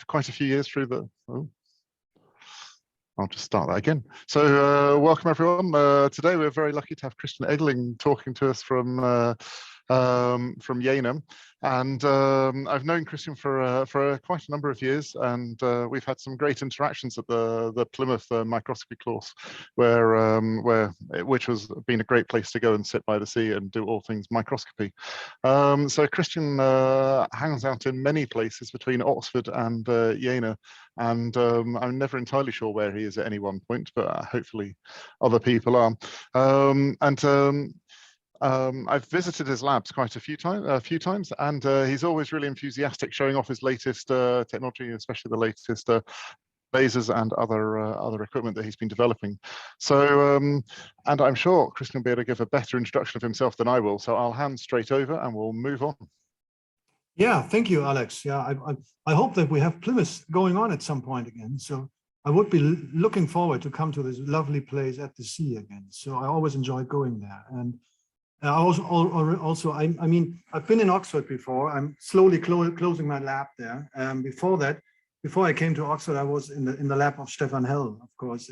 quite a few years through the. Oh, I'll just start that again. So welcome everyone. Today we're very lucky to have Christian Eggeling talking to us from Jena, and I've known Christian for quite a number of years, and we've had some great interactions at the Plymouth microscopy course, which has been a great place to go and sit by the sea and do all things microscopy. So Christian hangs out in many places between Oxford and Jena, and I'm never entirely sure where he is at any one point, but hopefully other people are. I've visited his labs quite a few times, and he's always really enthusiastic, showing off his latest technology, especially the latest lasers and other equipment that he's been developing. So, and I'm sure Christian will be able to give a better introduction of himself than I will. So I'll hand straight over, and we'll move on. Yeah, thank you, Alex. Yeah, I hope that we have Plymouth going on at some point again. So I would be looking forward to come to this lovely place at the sea again. So I always enjoy going there. And I mean, I've been in Oxford before. I'm slowly closing my lab there. Before I came to Oxford, I was in the lab of Stefan Hell, of course,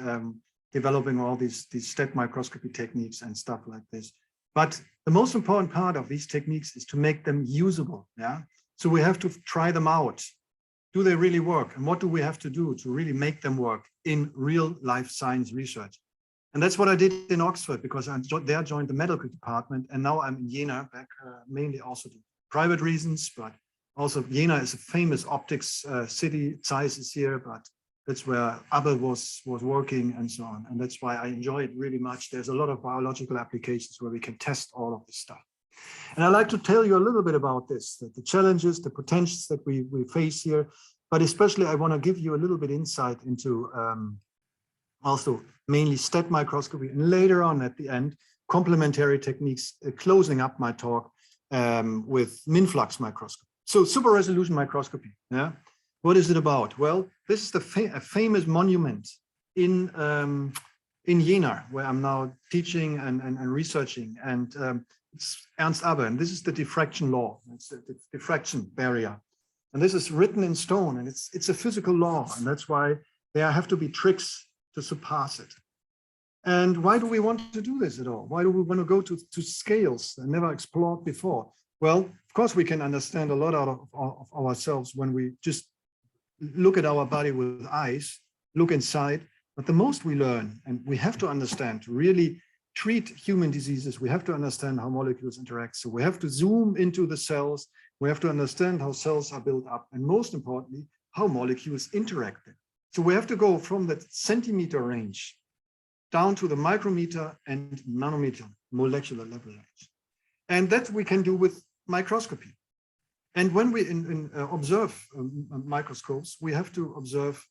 developing all these STEP microscopy techniques and stuff like this. But the most important part of these techniques is to make them usable. Yeah. So we have to try them out. Do they really work? And what do we have to do to really make them work in real life science research? And that's what I did in Oxford, because I joined the medical department, and now I'm in Jena, back mainly also to private reasons, but also Jena is a famous optics city. Zeiss is here, but that's where Abel was working and so on. And that's why I enjoy it really much. There's a lot of biological applications where we can test all of this stuff. And I'd like to tell you a little bit about this, the challenges, the potentials that we face here, but especially I want to give you a little bit insight into also mainly STEP microscopy, and later on at the end, complementary techniques, closing up my talk with min-flux microscopy. So super resolution microscopy, yeah? What is it about? Well, this is a famous monument in Jena, where I'm now teaching and researching, and it's Ernst Abbe, and this is the diffraction law. It's the diffraction barrier, and this is written in stone, and it's a physical law, and that's why there have to be tricks to surpass it. And why do we want to do this at all? Why do we want to go to scales that never explored before? Well, of course, we can understand a lot out of ourselves when we just look at our body with eyes, look inside. But the most we learn, and we have to understand to really treat human diseases, we have to understand how molecules interact. So we have to zoom into the cells. We have to understand how cells are built up, and most importantly, how molecules interact. So we have to go from that centimeter range down to the micrometer and nanometer molecular level range. And that we can do with microscopy. And when we observe microscopes, we have to observe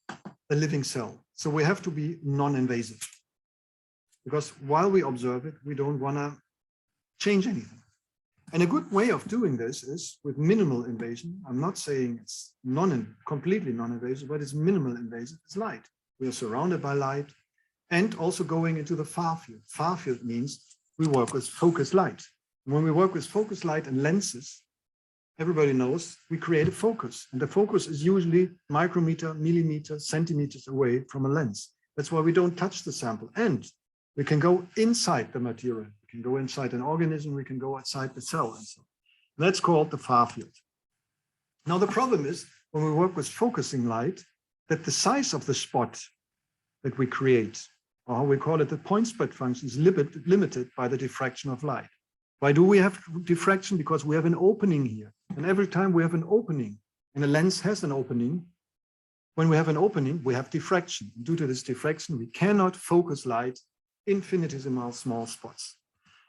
a living cell. So we have to be non-invasive, because while we observe it, we don't want to change anything. And a good way of doing this is with minimal invasion. I'm not saying it's completely non-invasive, but it's minimal invasive. It's light. We are surrounded by light, and also going into the far field. Far field means we work with focused light. And when we work with focused light and lenses, everybody knows we create a focus, and the focus is usually micrometer, millimeter, centimeters away from a lens. That's why we don't touch the sample, and we can go inside the material. We can go inside an organism, we can go outside the cell, and so on. That's called the far field. Now the problem is, when we work with focusing light, that the size of the spot that we create, or how we call it, the point spread function, is limited by the diffraction of light. Why do we have diffraction? Because we have an opening here. And every time we have an opening, and a lens has an opening, when we have an opening, we have diffraction. Due to this diffraction, we cannot focus light infinitesimal small spots.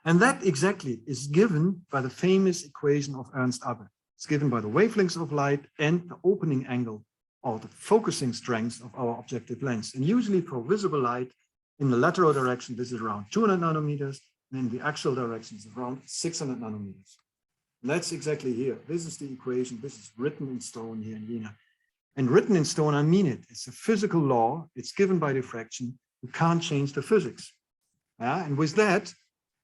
And that exactly is given by the famous equation of Ernst Abbe. It's given by the wavelengths of light and the opening angle, or the focusing strength of our objective lens. And usually for visible light in the lateral direction, this is around 200 nanometers. And in the axial direction is around 600 nanometers. And that's exactly here. This is the equation. This is written in stone here in Jena. And written in stone, I mean it. It's a physical law. It's given by diffraction. You can't change the physics. And with that,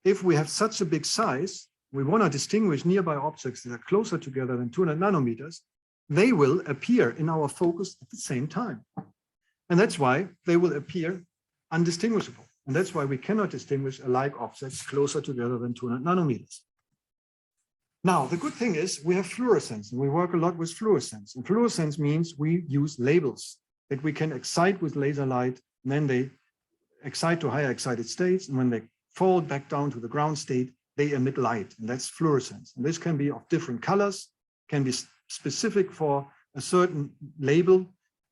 if we have such a big size, we want to distinguish nearby objects that are closer together than 200 nanometers, they will appear in our focus at the same time. And that's why they will appear undistinguishable. And that's why we cannot distinguish alike objects closer together than 200 nanometers. Now, the good thing is we have fluorescence, and we work a lot with fluorescence. And fluorescence means we use labels that we can excite with laser light, and then they excite to higher excited states. And when they fall back down to the ground state, they emit light, and that's fluorescence. And this can be of different colors, can be specific for a certain label,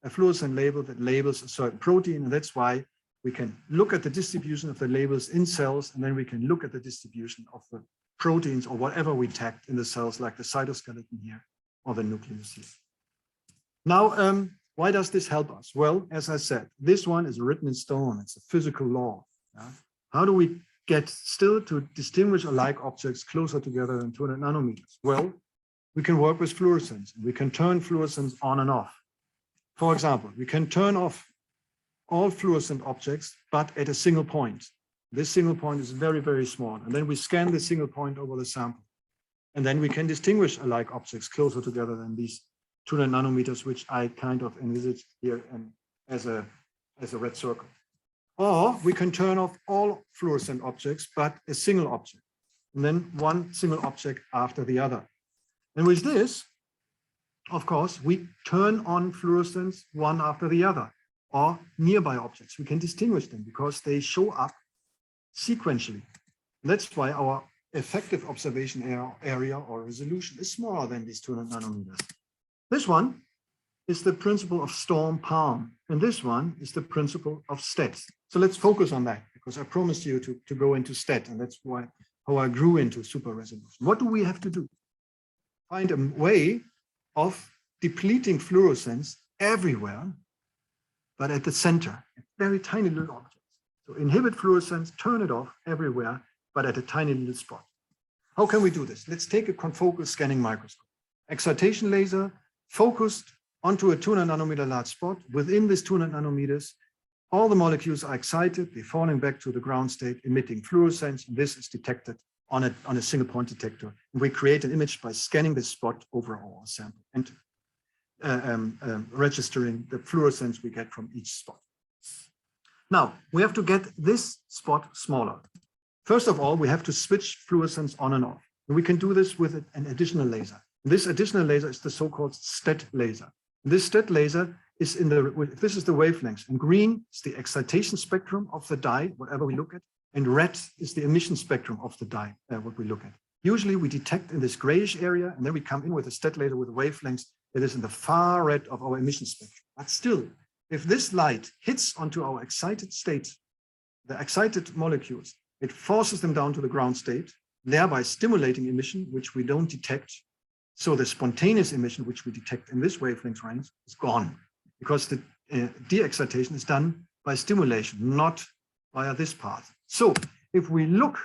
a fluorescent label that labels a certain protein. And that's why we can look at the distribution of the labels in cells, and then we can look at the distribution of the proteins or whatever we tagged in the cells, like the cytoskeleton here or the nucleus here. Now, why does this help us? Well, as I said, this one is written in stone. It's a physical law. Yeah? How do we get still to distinguish alike objects closer together than 200 nanometers? Well, we can work with fluorescence. We can turn fluorescence on and off. For example, we can turn off all fluorescent objects, but at a single point. This single point is very, very small. And then we scan the single point over the sample. And then we can distinguish alike objects closer together than these 200 nanometers, which I kind of envisage here as a red circle. Or we can turn off all fluorescent objects, but a single object. And then one single object after the other. And with this, of course, we turn on fluorescence one after the other, or nearby objects. We can distinguish them because they show up sequentially. That's why our effective observation area or resolution is smaller than these 200 nanometers. This one is the principle of storm palm, and this one is the principle of STET. So let's focus on that, because I promised you to go into STET, and that's how I grew into super resolution. What do we have to do? Find a way of depleting fluorescence everywhere, but at the center, at very tiny little objects. So inhibit fluorescence, turn it off everywhere, but at a tiny little spot. How can we do this? Let's take a confocal scanning microscope. Excitation laser focused onto a 200 nanometer large spot. Within this 200 nanometers, all the molecules are excited, they're falling back to the ground state, emitting fluorescence, and this is detected on a single point detector. And we create an image by scanning this spot over our sample and registering the fluorescence we get from each spot. Now, we have to get this spot smaller. First of all, we have to switch fluorescence on and off. And we can do this with an additional laser. This additional laser is the so-called STET laser. This STET laser is this is the wavelengths. In green is the excitation spectrum of the dye, whatever we look at, and red is the emission spectrum of the dye, what we look at. Usually we detect in this grayish area, and then we come in with a STET laser with wavelengths that is in the far red of our emission spectrum. But still, if this light hits onto our excited state, the excited molecules, it forces them down to the ground state, thereby stimulating emission, which we don't detect. So the spontaneous emission, which we detect in this wavelength range, is gone, because the de-excitation is done by stimulation, not via this path. So if we look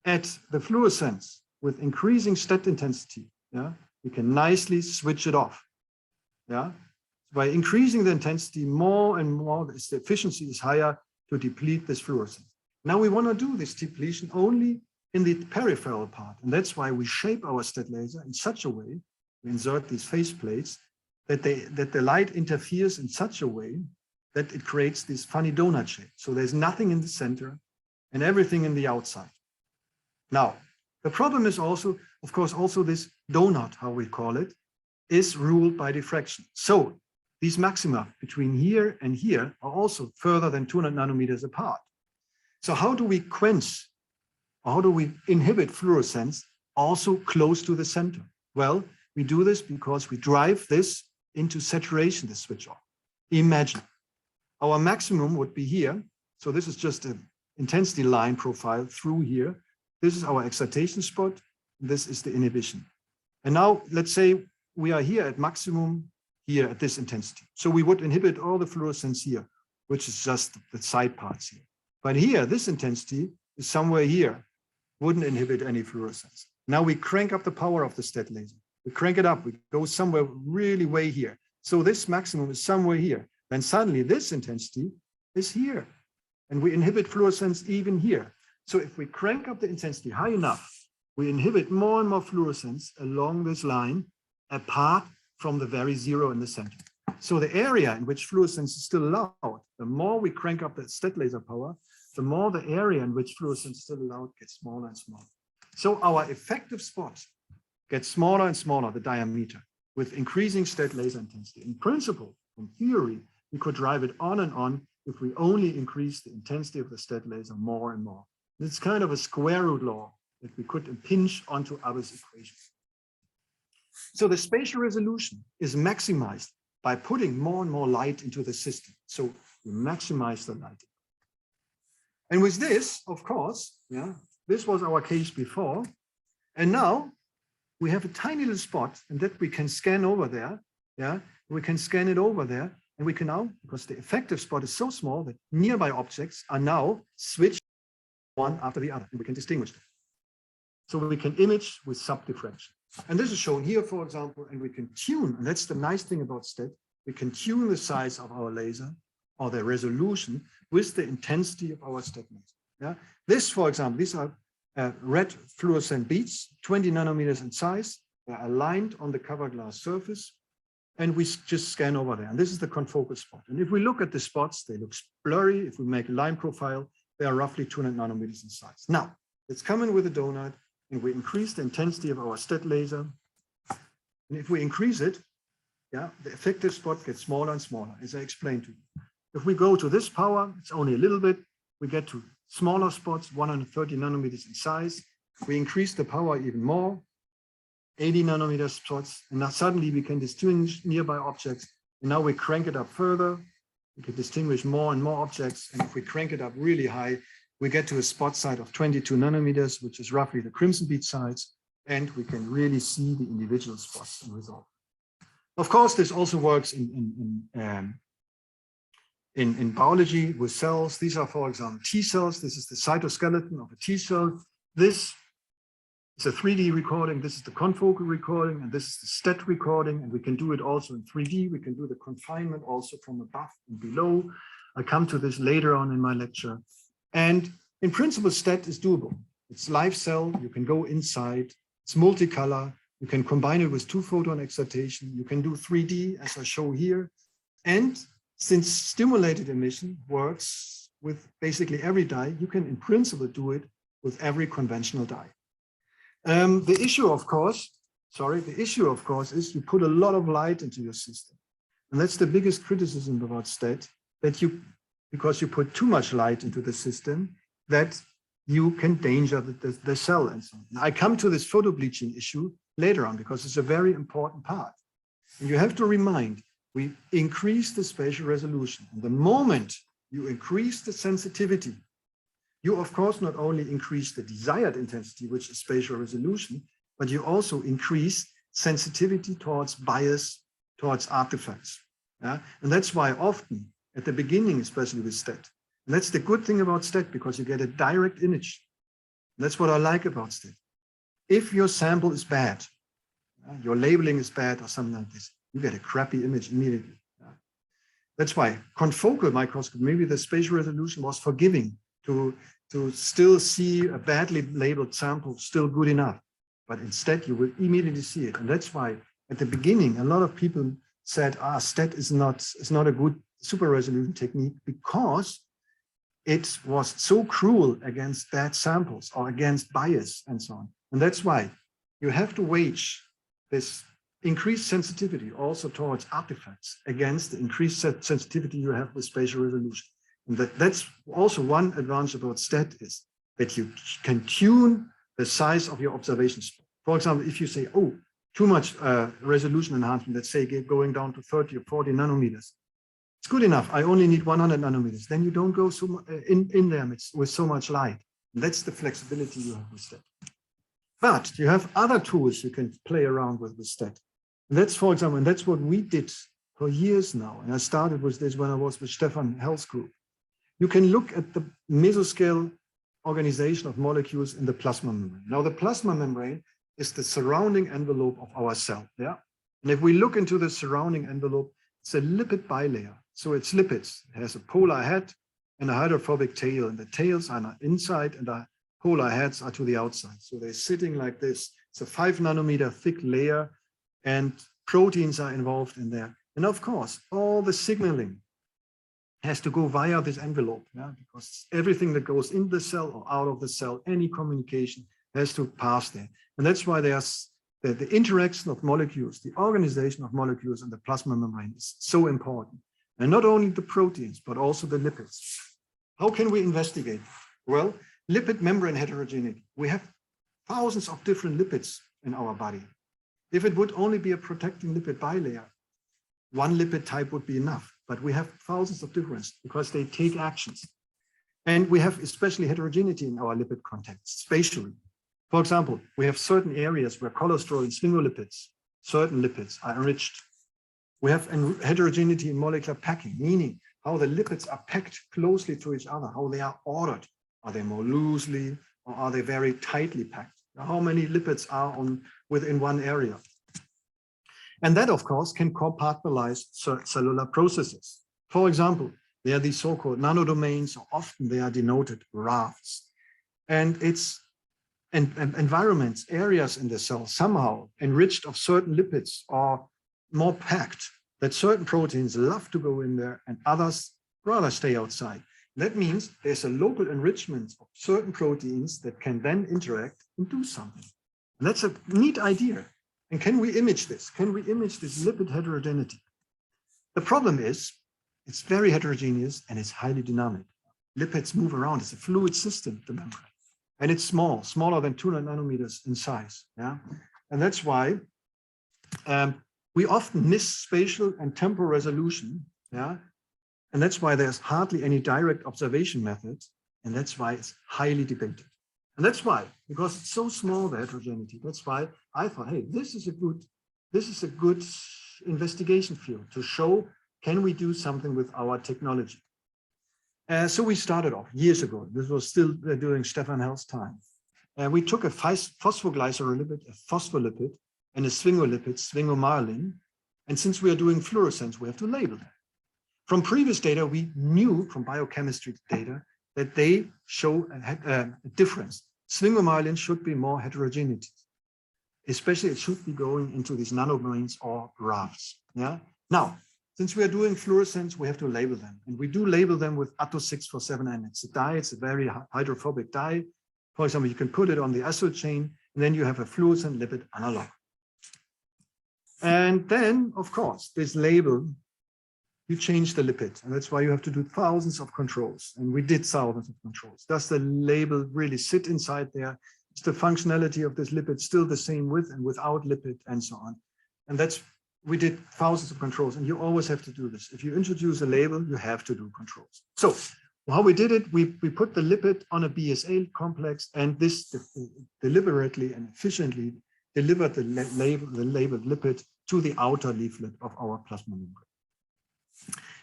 at the fluorescence with increasing STET intensity, yeah, we can nicely switch it off. Yeah. By increasing the intensity more and more, the efficiency is higher to deplete this fluorescence. Now we want to do this depletion only in the peripheral part. And that's why we shape our STET laser in such a way, we insert these face plates, that the light interferes in such a way that it creates this funny donut shape. So there's nothing in the center and everything in the outside. Now, the problem is also, of course, also this donut, how we call it, is ruled by diffraction. So these maxima between here and here are also further than 200 nanometers apart. So how do we quench, or how do we inhibit fluorescence also close to the center? Well, we do this because we drive this into saturation, the switch off. Imagine our maximum would be here. So this is just an intensity line profile through here. This is our excitation spot. This is the inhibition. And now let's say we are here at maximum here at this intensity. So we would inhibit all the fluorescence here, which is just the side parts here. But here, this intensity is somewhere here, wouldn't inhibit any fluorescence. Now we crank up the power of the STET laser. We crank it up, we go somewhere really way here. So this maximum is somewhere here. Then suddenly this intensity is here. And we inhibit fluorescence even here. So if we crank up the intensity high enough, we inhibit more and more fluorescence along this line, apart from the very zero in the center. So the area in which fluorescence is still allowed, the more we crank up the STET laser power, the more the area in which fluorescence is still allowed gets smaller and smaller. So our effective spot gets smaller and smaller, the diameter, with increasing STET laser intensity. In principle, in theory, we could drive it on and on if we only increase the intensity of the STET laser more and more. It's kind of a square root law that we could impinge onto Abbe's equation. So the spatial resolution is maximized by putting more and more light into the system. So we maximize the light. And with this, of course, yeah, this was our case before. And now we have a tiny little spot, and that we can scan over there. Yeah, we can scan it over there. And we can now, because the effective spot is so small that nearby objects are now switched one after the other, and we can distinguish them. So we can image with sub-diffraction. And this is shown here, for example, and we can tune, and that's the nice thing about STET, we can tune the size of our laser or the resolution with the intensity of our STET laser. Yeah? This, for example, these are red fluorescent beads, 20 nanometers in size. They're aligned on the cover glass surface, and we just scan over there. And this is the confocal spot. And if we look at the spots, they look blurry. If we make a line profile, they are roughly 200 nanometers in size. Now, let's come in with a donut, and we increase the intensity of our STET laser. And if we increase it, yeah, the effective spot gets smaller and smaller, as I explained to you. If we go to this power, it's only a little bit. We get to smaller spots, 130 nanometers in size. We increase the power even more, 80 nanometer spots, and now suddenly we can distinguish nearby objects. And now we crank it up further. We can distinguish more and more objects. And if we crank it up really high, we get to a spot size of 22 nanometers, which is roughly the crimson bead size. And we can really see the individual spots and resolve. Of course, this also works in biology with cells. These are, for example, T cells. This is the cytoskeleton of a T cell. This is a 3D recording. This is the confocal recording, and this is the STET recording. And we can do it also in 3D. We can do the confinement also from above and below. I'll come to this later on in my lecture. And in principle, STET is doable. It's live cell. You can go inside. It's multicolor. You can combine it with 2-photon excitation. You can do 3D, as I show here. And since stimulated emission works with basically every dye, you can in principle do it with every conventional dye. The issue, of course, is you put a lot of light into your system. And that's the biggest criticism about STET, that because you put too much light into the system, that you can danger the cell and so on. Now, I come to this photobleaching issue later on because it's a very important part. And you have to remind, we increase the spatial resolution. And the moment you increase the sensitivity, you of course not only increase the desired intensity, which is spatial resolution, but you also increase sensitivity towards bias, towards artifacts. Yeah? And that's why often at the beginning, especially with STET, and that's the good thing about STET, because you get a direct image. And that's what I like about STET. If your sample is bad, your labeling is bad or something like this, you get a crappy image immediately. That's why confocal microscopy, maybe the spatial resolution was forgiving to still see a badly labeled sample still good enough. But instead, you will immediately see it. And that's why at the beginning, a lot of people said, STET is not a good super resolution technique because it was so cruel against bad samples or against bias and so on. And that's why you have to wage this increased sensitivity also towards artifacts against the increased sensitivity you have with spatial resolution. And that's also one advantage about STET, is that you can tune the size of your observation spot. For example, if you say, too much resolution enhancement, let's say going down to 30 or 40 nanometers, it's good enough. I only need 100 nanometers. Then you don't go so in there with so much light. And that's the flexibility you have with STET. But you have other tools you can play around with STET. And that's, for example, and that's what we did for years now. And I started with this when I was with Stefan Hell's group. You can look at the mesoscale organization of molecules in the plasma membrane. Now, the plasma membrane is the surrounding envelope of our cell. Yeah. And if we look into the surrounding envelope, it's a lipid bilayer. So it's lipids. It has a polar head and a hydrophobic tail, and the tails are inside and the polar heads are to the outside. So they're sitting like this. It's a 5 nanometer thick layer, and proteins are involved in there. And of course, all the signaling has to go via this envelope, because everything that goes in the cell or out of the cell, any communication has to pass there. And that's why there's the interaction of molecules, the organization of molecules in the plasma membrane is so important. And not only the proteins, but also the lipids. How can we investigate? Well, lipid membrane heterogeneity. We have thousands of different lipids in our body. If it would only be a protecting lipid bilayer, one lipid type would be enough. But we have thousands of different because they take actions. And we have especially heterogeneity in our lipid context, spatially. For example, we have certain areas where cholesterol and sphingolipids, certain lipids are enriched. We have heterogeneity in molecular packing, meaning how the lipids are packed closely to each other, how they are ordered. Are they more loosely or are they very tightly packed? How many lipids are within one area? And that, of course, can compartmentalize cellular processes. For example, they are these so-called nanodomains, or often they are denoted rafts. And it's environments, areas in the cell somehow enriched of certain lipids or more packed, that certain proteins love to go in there and others rather stay outside. That means there's a local enrichment of certain proteins that can then interact and do something. And that's a neat idea. And can we image this? Can we image this lipid heterogeneity? The problem is it's very heterogeneous and it's highly dynamic. Lipids move around. It's a fluid system, the membrane. And it's small, smaller than 200 nanometers in size. Yeah, and that's why we often miss spatial and temporal resolution. Yeah, and that's why there's hardly any direct observation methods. And that's why it's highly debated. And that's why, because it's so small, the heterogeneity, that's why I thought, hey, this is a good investigation field to show, can we do something with our technology? So we started off years ago. This was still during Stefan Hell's time. We took a phosphoglycerolipid, a phospholipid, and a sphingolipid, sphingomyelin. And since we are doing fluorescence, we have to label them. From previous data, we knew from biochemistry data that they show a difference. Sphingomyelin should be more heterogeneity. Especially it should be going into these nanodomains or rafts. Yeah. Now, since we are doing fluorescence, we have to label them. And we do label them with Atto647N. It's a dye, it's a very hydrophobic dye. For example, you can put it on the acyl chain, and then you have a fluorescent lipid analog. And then, of course, this label, you change the lipid. And that's why you have to do thousands of controls. And we did thousands of controls. Does the label really sit inside there? Is the functionality of this lipid still the same with and without lipid, and so on? And that's, we did thousands of controls, and you always have to do this. If you introduce a label, you have to do controls. So how we did it, we put the lipid on a BSA complex, and this deliberately and efficiently delivered the labeled lipid to the outer leaflet of our plasma membrane.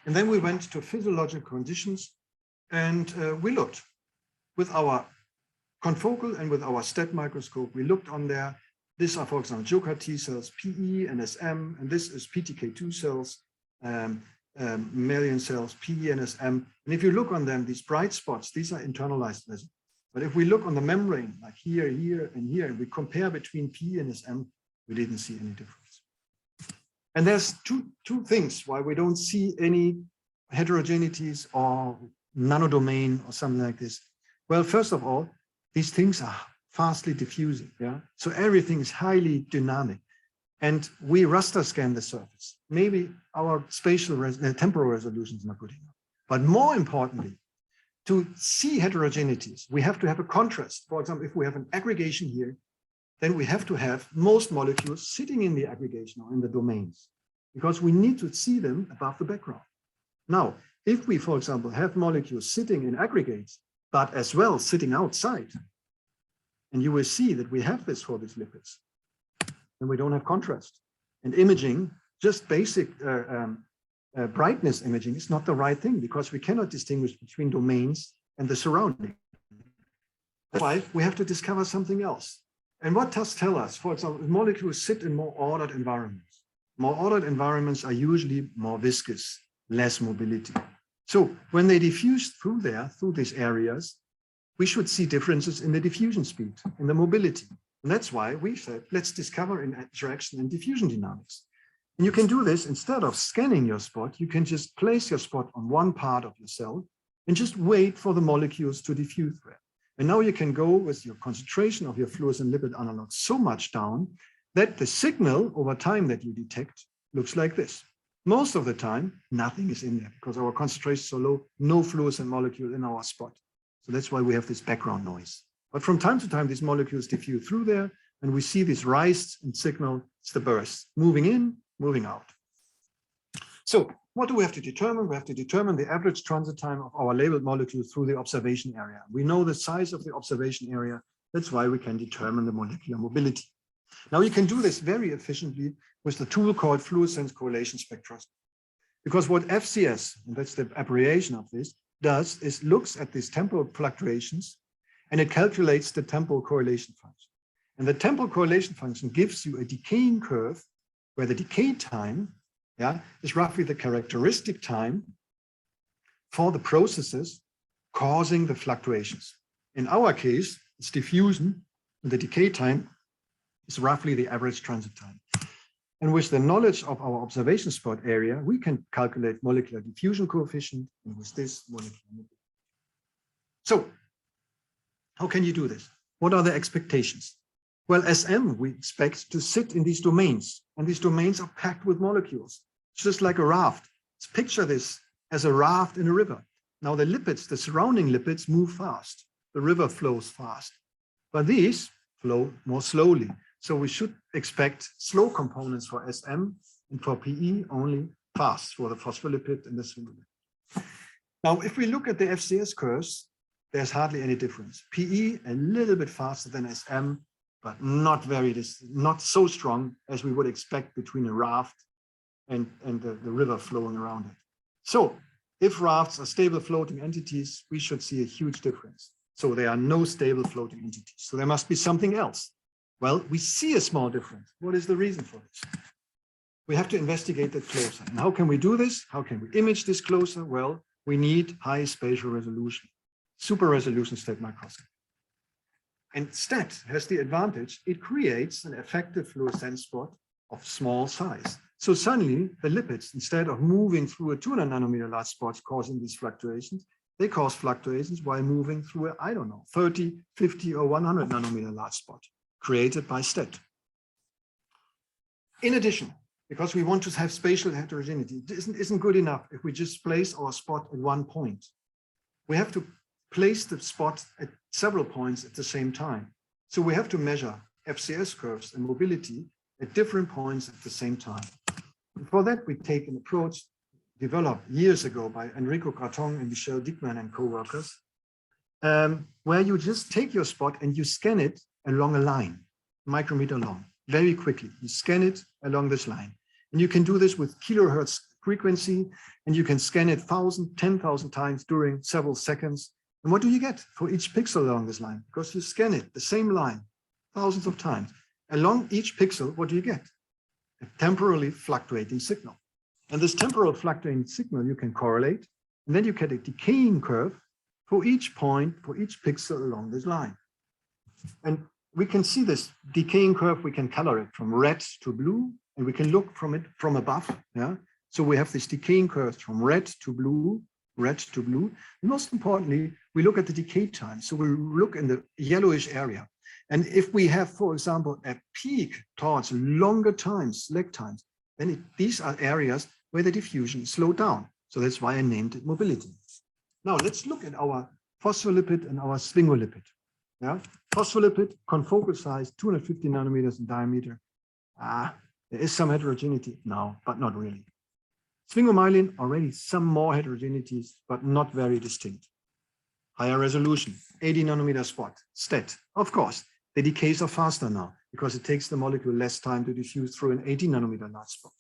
And then we went to physiological conditions, and we looked with our confocal and with our STAT microscope. We looked on there. These are, for example, Joker T cells, PE and SM, and this is PTK2 cells, mammalian cells, PE and SM. And if you look on them, these bright spots, these are internalized vessels. But if we look on the membrane, like here, here, and here, and we compare between PE and SM, we didn't see any difference. And there's two things why we don't see any heterogeneities or nanodomain or something like this. Well, first of all, these things are fastly diffusing, yeah? So everything is highly dynamic. And we raster scan the surface. Maybe our spatial temporal resolution is not good enough. But more importantly, to see heterogeneities, we have to have a contrast. For example, if we have an aggregation here, then we have to have most molecules sitting in the aggregation or in the domains, because we need to see them above the background. Now, if we, for example, have molecules sitting in aggregates, but as well sitting outside, and you will see that we have this for these lipids, then we don't have contrast. And imaging, just basic brightness imaging is not the right thing, because we cannot distinguish between domains and the surrounding. That's why we have to discover something else. And what does tell us? For example, molecules sit in more ordered environments. More ordered environments are usually more viscous, less mobility. So when they diffuse through these areas, we should see differences in the diffusion speed, in the mobility. And that's why we said, let's discover in interaction and diffusion dynamics. And you can do this instead of scanning your spot. You can just place your spot on one part of your cell and just wait for the molecules to diffuse there. And now you can go with your concentration of your fluorescent lipid analogs so much down that the signal over time that you detect looks like this. Most of the time, nothing is in there because our concentration is so low, no fluorescent molecule in our spot. So that's why we have this background noise. But from time to time, these molecules diffuse through there, and we see this rise in signal. It's the burst, moving in, moving out. So what do we have to determine? We have to determine the average transit time of our labeled molecules through the observation area. We know the size of the observation area. That's why we can determine the molecular mobility. Now you can do this very efficiently with the tool called fluorescence correlation spectroscopy. Because what FCS, and that's the abbreviation of this, does is looks at these temporal fluctuations and it calculates the temporal correlation function. And the temporal correlation function gives you a decaying curve where the decay time is roughly the characteristic time for the processes causing the fluctuations. In our case, it's diffusion, and the decay time is roughly the average transit time. And with the knowledge of our observation spot area, we can calculate molecular diffusion coefficient, and with this molecular mobility. So how can you do this? What are the expectations? Well, SM, we expect to sit in these domains, and these domains are packed with molecules. It's just like a raft. Let's picture this as a raft in a river. Now the lipids, the surrounding lipids move fast. The river flows fast, but these flow more slowly. So we should expect slow components for SM and for PE only fast for the phospholipid and the sphingolipid. Now, if we look at the FCS curves, there's hardly any difference. PE a little bit faster than SM, but not so strong as we would expect between a raft and the river flowing around it. So if rafts are stable floating entities, we should see a huge difference. So there are no stable floating entities. So there must be something else. Well, we see a small difference. What is the reason for this? We have to investigate that closer. And how can we do this? How can we image this closer? Well, we need high spatial resolution, super resolution STAT microscopy. And STAT has the advantage, it creates an effective fluorescence spot of small size. So suddenly the lipids, instead of moving through a 200 nanometer large spot causing these fluctuations, they cause fluctuations while moving through a, I don't know, 30, 50 or 100 nanometer large spot created by STAT. In addition, because we want to have spatial heterogeneity, it isn't good enough if we just place our spot at one point. We have to place the spot at several points at the same time. So we have to measure FCS curves and mobility at different points at the same time. And for that, we take an approach developed years ago by Enrico Gratton and Michel Dickman and co-workers, where you just take your spot and you scan it along a line, micrometer long, very quickly. You scan it along this line. And you can do this with kilohertz frequency, and you can scan it 1,000, 10,000 times during several seconds. And what do you get for each pixel along this line? Because you scan it, the same line, thousands of times. Along each pixel, what do you get? A temporally fluctuating signal. And this temporal fluctuating signal you can correlate, and then you get a decaying curve for each point, for each pixel along this line. And we can see this decaying curve, we can color it from red to blue, and we can look from it from above. Yeah. So we have this decaying curve from red to blue, red to blue. And most importantly, we look at the decay time. So we look in the yellowish area. And if we have, for example, a peak towards longer times, lag times, then these are areas where the diffusion slowed down. So that's why I named it mobility. Now let's look at our phospholipid and our sphingolipid. Yeah, phospholipid, confocal size, 250 nanometers in diameter. There is some heterogeneity now, but not really. Sphingomyelin, already some more heterogeneities, but not very distinct. Higher resolution, 80 nanometer spot, STAT. Of course, the decays are faster now because it takes the molecule less time to diffuse through an 80 nanometer large spot.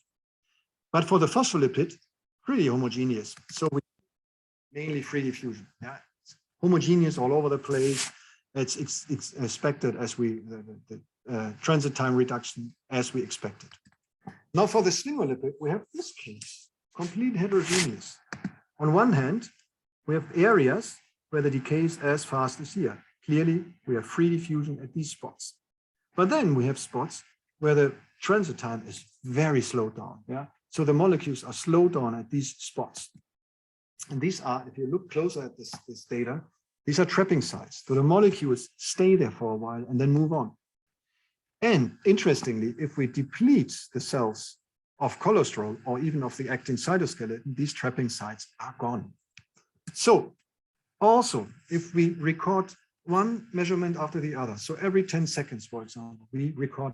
But for the phospholipid, pretty homogeneous. So we mainly free diffusion. Yeah, it's homogeneous all over the place. It's expected as the transit time reduction as we expected. Now for the sphingolipid, we have this case, complete heterogeneous. On one hand, we have areas where the decay is as fast as here. Clearly, we have free diffusion at these spots. But then we have spots where the transit time is very slowed down. Yeah. So the molecules are slowed down at these spots. And these are, if you look closer at this data, these are trapping sites. So the molecules stay there for a while and then move on. And interestingly, if we deplete the cells of cholesterol or even of the actin cytoskeleton, these trapping sites are gone. So also, if we record one measurement after the other, so every 10 seconds, for example, we record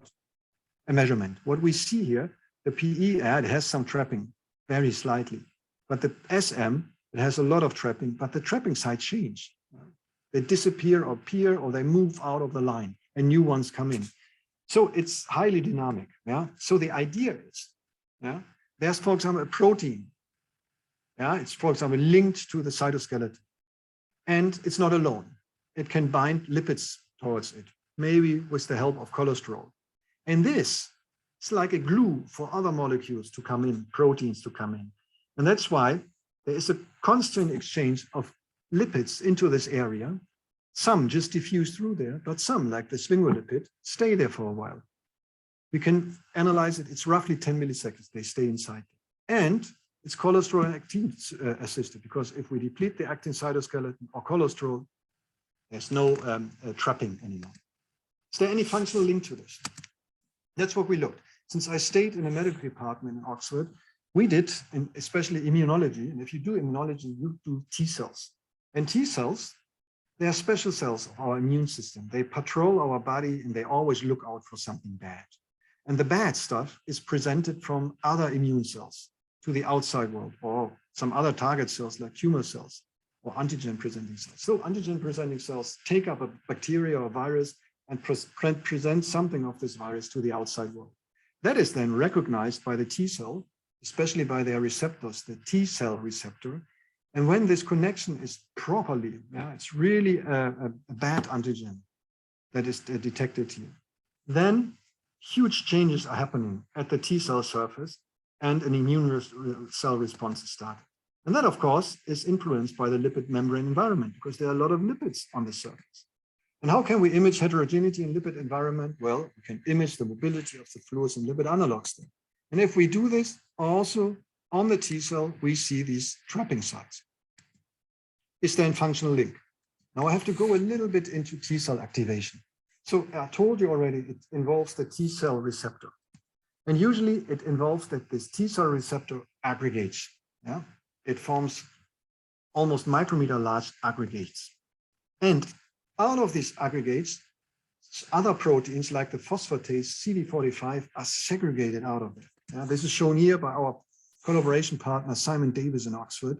a measurement. What we see here, the PE, it has some trapping, very slightly. But the SM, it has a lot of trapping, but the trapping sites change. They disappear or appear, or they move out of the line and new ones come in. So it's highly dynamic. Yeah. So the idea is, yeah, there's, for example, a protein. Yeah, it's, for example, linked to the cytoskeleton. And it's not alone. It can bind lipids towards it, maybe with the help of cholesterol. And this is like a glue for other molecules to come in, proteins to come in. And that's why there is a constant exchange of lipids into this area. Some just diffuse through there, but some, like the sphingolipid, stay there for a while. We can analyze it. It's roughly 10 milliseconds. They stay inside. And it's cholesterol and actin assisted, because if we deplete the actin cytoskeleton or cholesterol, there's no trapping anymore. Is there any functional link to this? That's what we looked. Since I stayed in a medical department in Oxford, we did, especially immunology, and if you do immunology, you do T cells. And T cells, they are special cells of our immune system. They patrol our body and they always look out for something bad. And the bad stuff is presented from other immune cells to the outside world, or some other target cells like tumor cells or antigen-presenting cells. So antigen-presenting cells take up a bacteria or virus and present something of this virus to the outside world. That is then recognized by the T cell, especially by their receptors, the Tcell receptor. And when this connection is properly, it's really a bad antigen that is detected here, then huge changes are happening at the T cell surface and an immune cell response is started. And that, of course, is influenced by the lipid membrane environment, because there are a lot of lipids on the surface. And how can we image heterogeneity in lipid environment? Well, we can image the mobility of the fluorescent lipid analogs there. And if we do this also on the T cell, we see these trapping sites. Is there a functional link? Now I have to go a little bit into T cell activation. So I told you already, it involves the T cell receptor. And usually it involves that this T cell receptor aggregates. Yeah? It forms almost micrometer large aggregates. And out of these aggregates, other proteins like the phosphatase CD45 are segregated out of it. Yeah? This is shown here by our collaboration partner, Simon Davis in Oxford,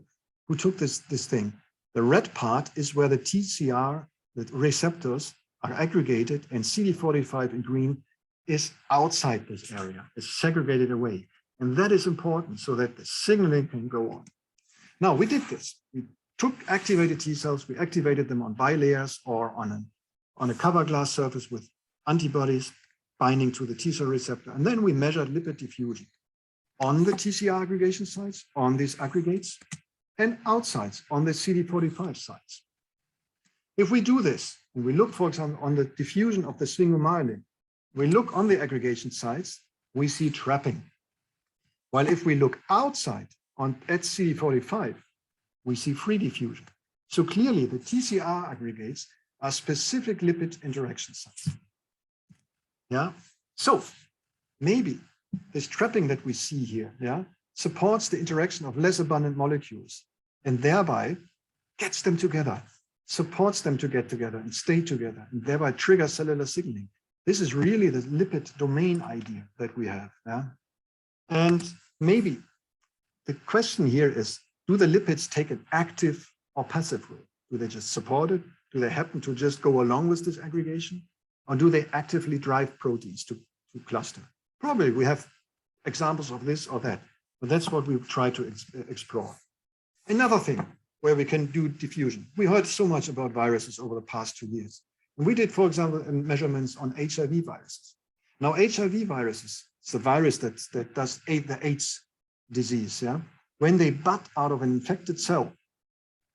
who took this thing. The red part is where the TCR, the receptors, are aggregated, and CD45 in green is outside this area, is segregated away. And that is important so that the signaling can go on. Now, we did this. We took activated T cells, we activated them on bilayers or on a cover glass surface with antibodies binding to the T cell receptor. And then we measured lipid diffusion on the TCR aggregation sites, on these aggregates, and outside on the CD45 sites. If we do this, and we look, for example, on the diffusion of the sphingomyelin, we look on the aggregation sites, we see trapping. While if we look outside at CD45, we see free diffusion. So clearly the TCR aggregates are specific lipid interaction sites. Yeah. So maybe this trapping that we see here, supports the interaction of less abundant molecules and thereby gets them together, supports them to get together and stay together, and thereby trigger cellular signaling. This is really the lipid domain idea that we have. Yeah? And maybe the question here is, do the lipids take an active or passive role? Do they just support it? Do they happen to just go along with this aggregation? Or do they actively drive proteins to cluster? Probably we have examples of this or that, but that's what we try to explore. Another thing where we can do diffusion. We heard so much about viruses over the past 2 years. And we did, for example, measurements on HIV viruses. Now, HIV viruses, it's a virus that does the AIDS disease. Yeah? When they bud out of an infected cell,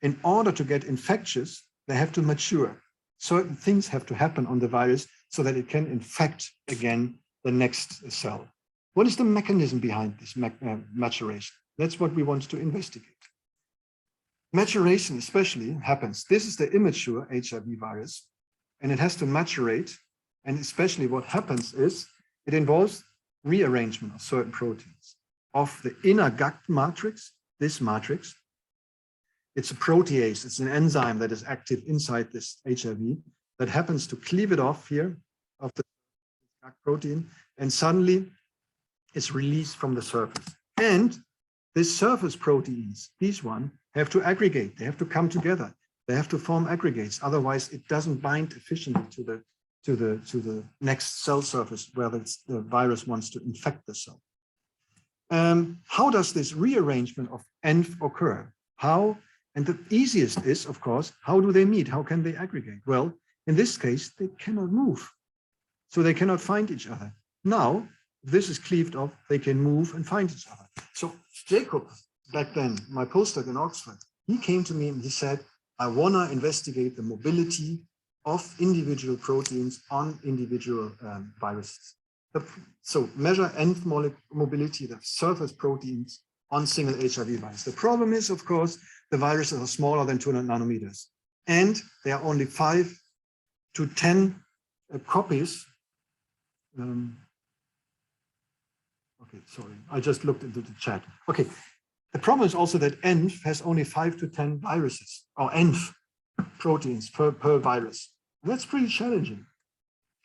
in order to get infectious, they have to mature. Certain things have to happen on the virus so that it can infect again the next cell. What is the mechanism behind this maturation? That's what we want to investigate. Maturation especially happens. This is the immature HIV virus, and it has to maturate. And especially what happens is it involves rearrangement of certain proteins of the inner gut matrix, this matrix. It's a protease, it's an enzyme that is active inside this HIV that happens to cleave it off here of the gut protein, and suddenly it's released from the surface. And these surface proteins, these one, have to aggregate, they have to come together, they have to form aggregates, otherwise it doesn't bind efficiently to the next cell surface where the virus wants to infect the cell. How does this rearrangement of ENV occur? How? And the easiest is, of course, how do they meet? How can they aggregate? Well, in this case, they cannot move. So they cannot find each other. Now, if this is cleaved off, they can move and find each other. So Jacob, back then, my postdoc in Oxford, he came to me and he said, I want to investigate the mobility of individual proteins on individual viruses. So measure ENV mobility, the surface proteins on single HIV virus. The problem is, of course, the viruses are smaller than 200 nanometers, and there are only 5 to 10 copies. Okay, sorry, I just looked into the chat. Okay, the problem is also that ENV has only 5 to 10 viruses, or ENV proteins per virus. That's pretty challenging.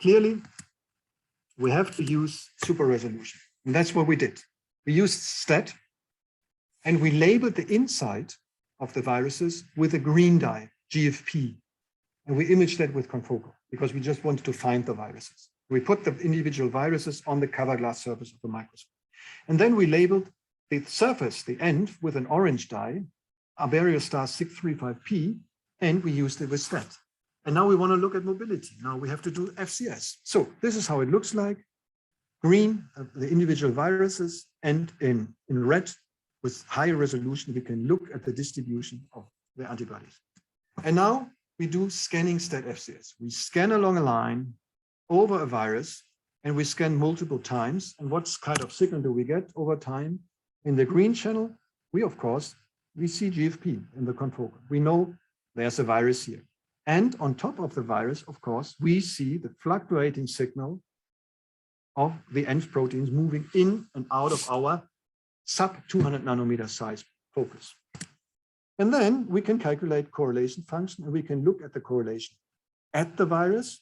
Clearly, we have to use super resolution, and that's what we did. We used STAT, and we labeled the inside of the viruses with a green dye, GFP, and we imaged that with confocal because we just wanted to find the viruses. We put the individual viruses on the cover glass surface of the microscope, and then we labeled the surface, the ENV, with an orange dye, Arborio star 635P, and we used it with STAT. And now we want to look at mobility. Now we have to do FCS. So this is how it looks like. Green, the individual viruses, and in red, with high resolution, we can look at the distribution of the antibodies. And now we do scanning STAT FCS. We scan along a line over a virus, and we scan multiple times. And what kind of signal do we get over time? In the green channel, we see GFP in the confocal. We know there's a virus here. And on top of the virus, of course, we see the fluctuating signal of the ENV proteins moving in and out of our sub 200 nanometer size focus. And then we can calculate correlation function, and we can look at the correlation at the virus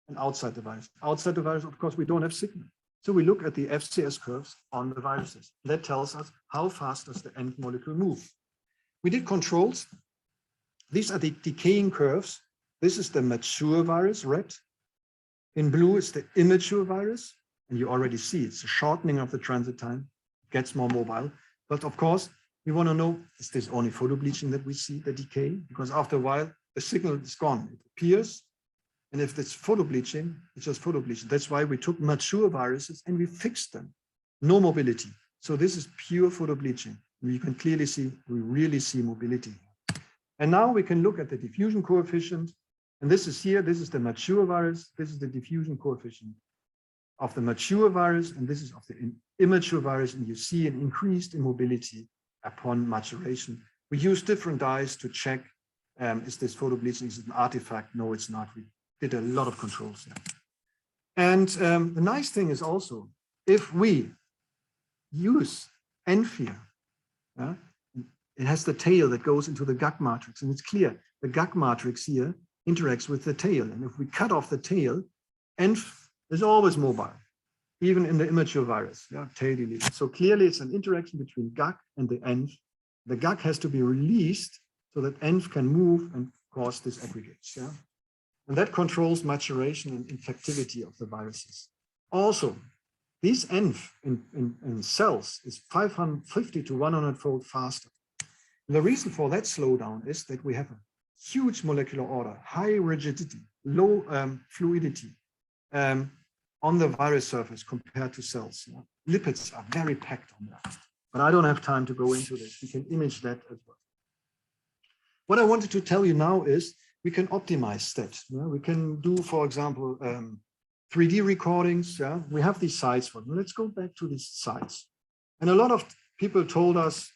and outside the virus. Outside the virus, of course, we don't have signal. So we look at the FCS curves on the viruses. That tells us how fast does the ENV molecule move. We did controls. These are the decaying curves. This is the mature virus, red. In blue, it's the immature virus. And you already see it's a shortening of the transit time, gets more mobile. But of course, we want to know, is this only photobleaching that we see the decay? Because after a while, the signal is gone. It appears. And if it's photobleaching, it's just photobleaching. That's why we took mature viruses and we fixed them. No mobility. So this is pure photobleaching. You can clearly see, we really see mobility. And now we can look at the diffusion coefficient. And this is here, this is the mature virus. This is the diffusion coefficient of the mature virus. And this is of the immature virus. And you see an increased immobility upon maturation. We use different dyes to check, is this photobleaching, is it an artifact? No, it's not. We did a lot of controls there. And the nice thing is also, if we use Enthea, it has the tail that goes into the GUG matrix, and it's clear the GUG matrix here interacts with the tail. And if we cut off the tail, ENV is always mobile, even in the immature virus, tail deletion. So clearly it's an interaction between GUG and the ENV. The GUG has to be released so that ENV can move and cause these aggregates. And that controls maturation and infectivity of the viruses. Also, these ENV in cells is 550 to 100-fold faster. And the reason for that slowdown is that we have a huge molecular order, high rigidity, low fluidity on the virus surface compared to cells. Lipids are very packed on that. But I don't have time to go into this. We can image that as well. What I wanted to tell you now is we can optimize STAT. We can do, for example, 3D recordings. Yeah, we have these sites for them. Let's go back to these sites. And a lot of people told us,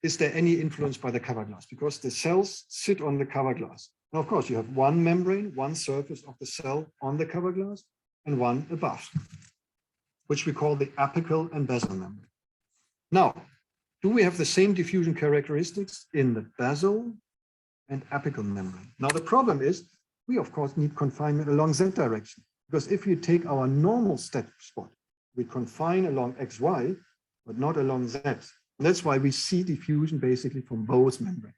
is there any influence by the cover glass? Because the cells sit on the cover glass. Now, of course, you have one membrane, one surface of the cell on the cover glass, and one above, which we call the apical and basal membrane. Now, do we have the same diffusion characteristics in the basal and apical membrane? Now, the problem is, we of course need confinement along Z direction, because if you take our normal stat spot, we confine along XY, but not along Z. And that's why we see diffusion basically from both membranes.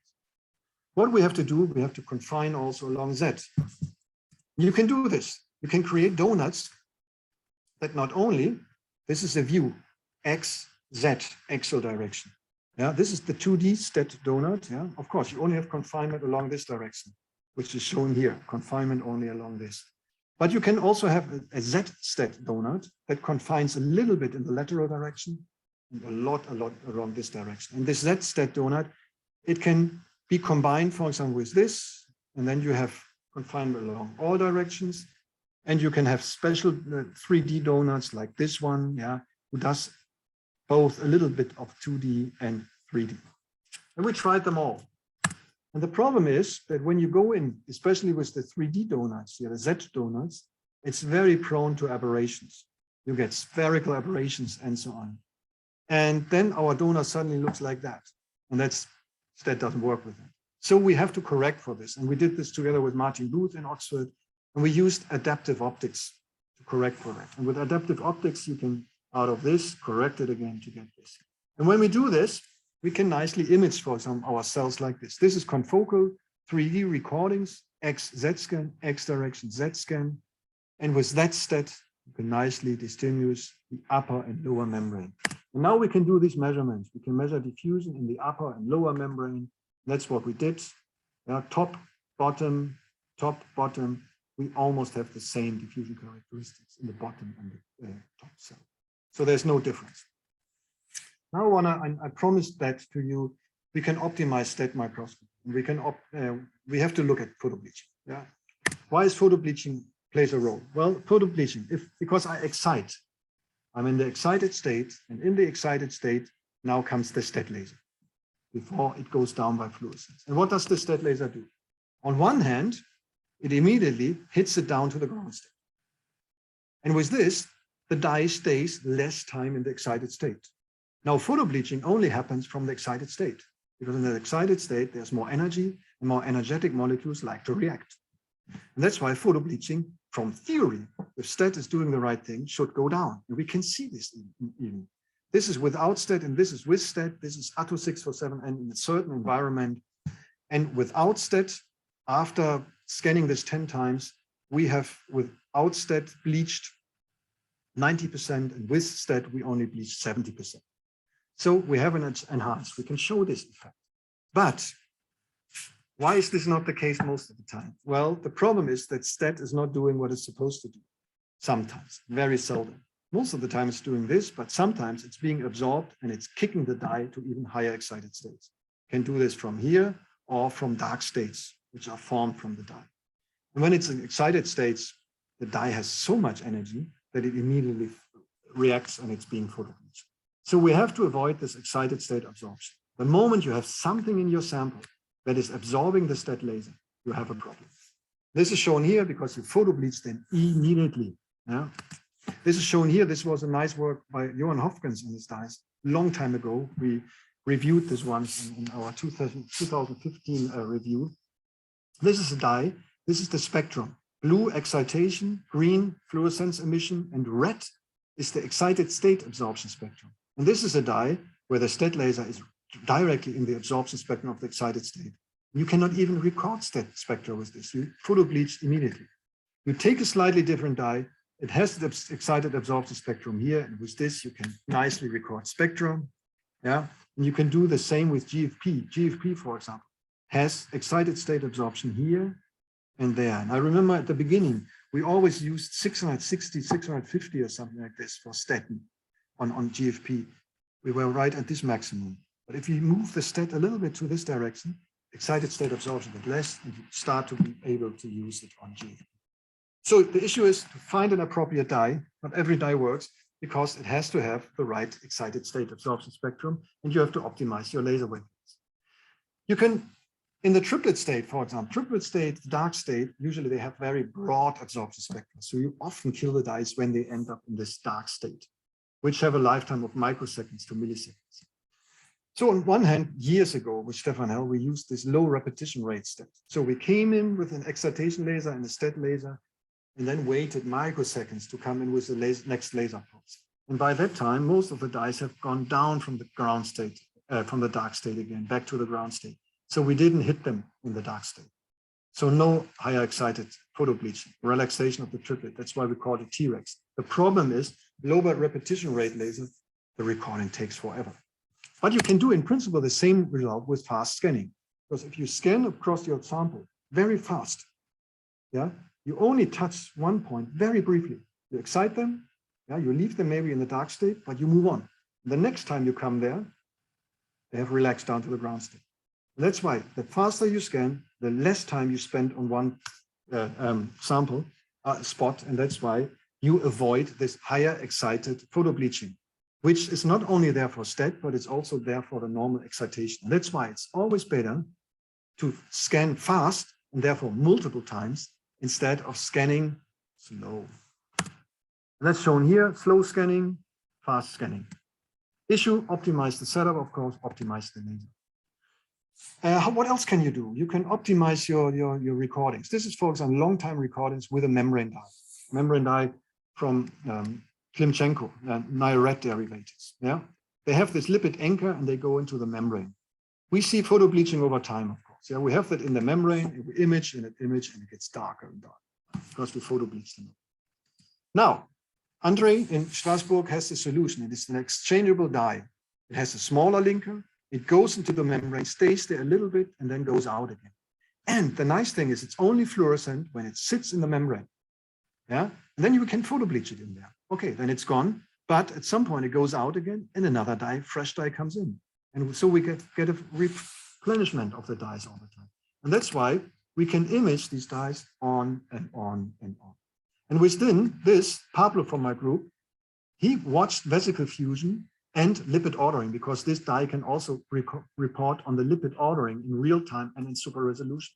What we have to do, we have to confine also along Z. You can do this. You can create donuts that not only, this is a view, X, Z, axial direction. Yeah, this is the 2D stat donut. Yeah, of course, you only have confinement along this direction, which is shown here, confinement only along this. But you can also have a Z stat donut that confines a little bit in the lateral direction and a lot around this direction. And this Z stat donut, it can be combined, for example, with this, and then you have confinement along all directions. And you can have special 3D donuts like this one, yeah, who does both a little bit of 2D and 3D. And we tried them all. And the problem is that when you go in, especially with the 3D donuts, the Z donuts, it's very prone to aberrations. You get spherical aberrations and so on. And then our donut suddenly looks like that. And that doesn't work with it. So we have to correct for this. And we did this together with Martin Booth in Oxford. And we used adaptive optics to correct for that. And with adaptive optics, you can, out of this, correct it again to get this. And when we do this, we can nicely image, for example, our cells like this. This is confocal 3D recordings, X, Z scan, X direction, Z scan. And with that stat, you can nicely distinguish the upper and lower membrane. And now we can do these measurements. We can measure diffusion in the upper and lower membrane. That's what we did. Yeah, top, bottom, we almost have the same diffusion characteristics in the bottom and the top cell. So there's no difference. Now I promised that to you, we can optimize stat microscopy. We have to look at photobleaching. Yeah. Why is photobleaching plays a role? Well, photobleaching, because I excite. I'm in the excited state, and in the excited state, now comes the stat laser before it goes down by fluorescence. And what does the stat laser do? On one hand, it immediately hits it down to the ground state. And with this, the dye stays less time in the excited state. Now, photobleaching only happens from the excited state, because in the excited state, there's more energy and more energetic molecules like to react. And that's why photobleaching, from theory, if stat is doing the right thing, should go down. And we can see this even. This is without stat and this is with stat. This is ATO647 and in a certain environment. And without stat, after scanning this 10 times, we have without stat bleached 90%, and with stat, we only bleached 70%. So we have an enhanced. We can show this effect. But why is this not the case most of the time? Well, the problem is that stat is not doing what it's supposed to do. Sometimes, very seldom. Most of the time it's doing this, but sometimes it's being absorbed and it's kicking the dye to even higher excited states. Can do this from here or from dark states, which are formed from the dye. And when it's in excited states, the dye has so much energy that it immediately reacts and it's being photobleached. So we have to avoid this excited state absorption. The moment you have something in your sample that is absorbing the stat laser, you have a problem. This is shown here because you photobleach them immediately. Yeah? This is shown here. This was a nice work by Johan Hofkens in his dyes. Long time ago, we reviewed this once in our 2015 review. This is a dye. This is the spectrum. Blue excitation, green fluorescence emission, and red is the excited state absorption spectrum. And this is a dye where the stat laser is directly in the absorption spectrum of the excited state. You cannot even record stat spectra with this. You photobleach immediately. You take a slightly different dye. It has the excited absorption spectrum here, and with this you can nicely record spectrum. Yeah, and you can do the same with GFP. GFP, for example, has excited state absorption here and there. And I remember at the beginning, we always used 660, 650 or something like this for statin on GFP. We were right at this maximum. But if you move the stat a little bit to this direction, excited state absorption a bit less, and you start to be able to use it on GFP. So the issue is to find an appropriate dye. Not every dye works because it has to have the right excited state absorption spectrum, and you have to optimize your laser wavelengths. You can, in the triplet state, for example, triplet state, dark state, usually they have very broad absorption spectra. So you often kill the dyes when they end up in this dark state, which have a lifetime of microseconds to milliseconds. So on one hand, years ago with Stefan Hell, we used this low repetition rate step. So we came in with an excitation laser and a stat laser, and then waited microseconds to come in with the next laser pulse. And by that time, most of the dyes have gone down from the ground state, from the dark state again, back to the ground state. So we didn't hit them in the dark state. So no higher excited photobleaching, relaxation of the triplet. That's why we call it T-Rex. The problem is lower repetition rate laser, the recording takes forever. But you can do in principle the same result with fast scanning. Because if you scan across your sample very fast, yeah, you only touch one point very briefly. You excite them, yeah, you leave them maybe in the dark state, but you move on. The next time you come there, they have relaxed down to the ground state. And that's why the faster you scan, the less time you spend on one sample spot, and that's why you avoid this higher excited photobleaching, which is not only there for stat, but it's also there for the normal excitation. And that's why it's always better to scan fast and therefore multiple times instead of scanning slow. And that's shown here, slow scanning, fast scanning. Issue, optimize the setup, of course, optimize the laser. What else can you do? You can optimize your recordings. This is, for example, long-time recordings with a membrane dye. Membrane dye from Klimchenko and Nayaret derivatives. Yeah, they have this lipid anchor and they go into the membrane. We see photobleaching over time, of course. Yeah, we have that in the membrane, we image and it gets darker and darker because we photobleach them. Now, Andre in Strasbourg has the solution. It is an exchangeable dye. It has a smaller linker. It goes into the membrane, stays there a little bit, and then goes out again. And the nice thing is it's only fluorescent when it sits in the membrane. Yeah, and then you can photobleach it in there. Okay, then it's gone. But at some point it goes out again, and another dye, fresh dye comes in. And so we get a replenishment of the dyes all the time. And that's why we can image these dyes on and on and on. And within this, Pablo from my group, he watched vesicle fusion and lipid ordering, because this dye can also report on the lipid ordering in real time and in super resolution.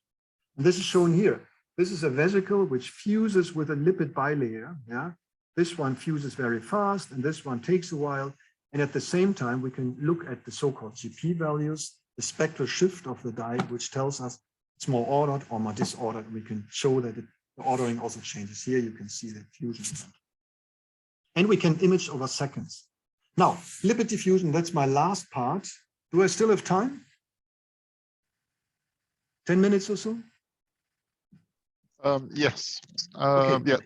And this is shown here. This is a vesicle which fuses with a lipid bilayer. Yeah, this one fuses very fast, and this one takes a while. And at the same time, we can look at the so-called GP values, the spectral shift of the dye, which tells us it's more ordered or more disordered. We can show that the ordering also changes. Here you can see the fusion event. And we can image over seconds. Now, lipid diffusion, that's my last part. Do I still have time? 10 minutes or so? Yes. Okay. Yeah,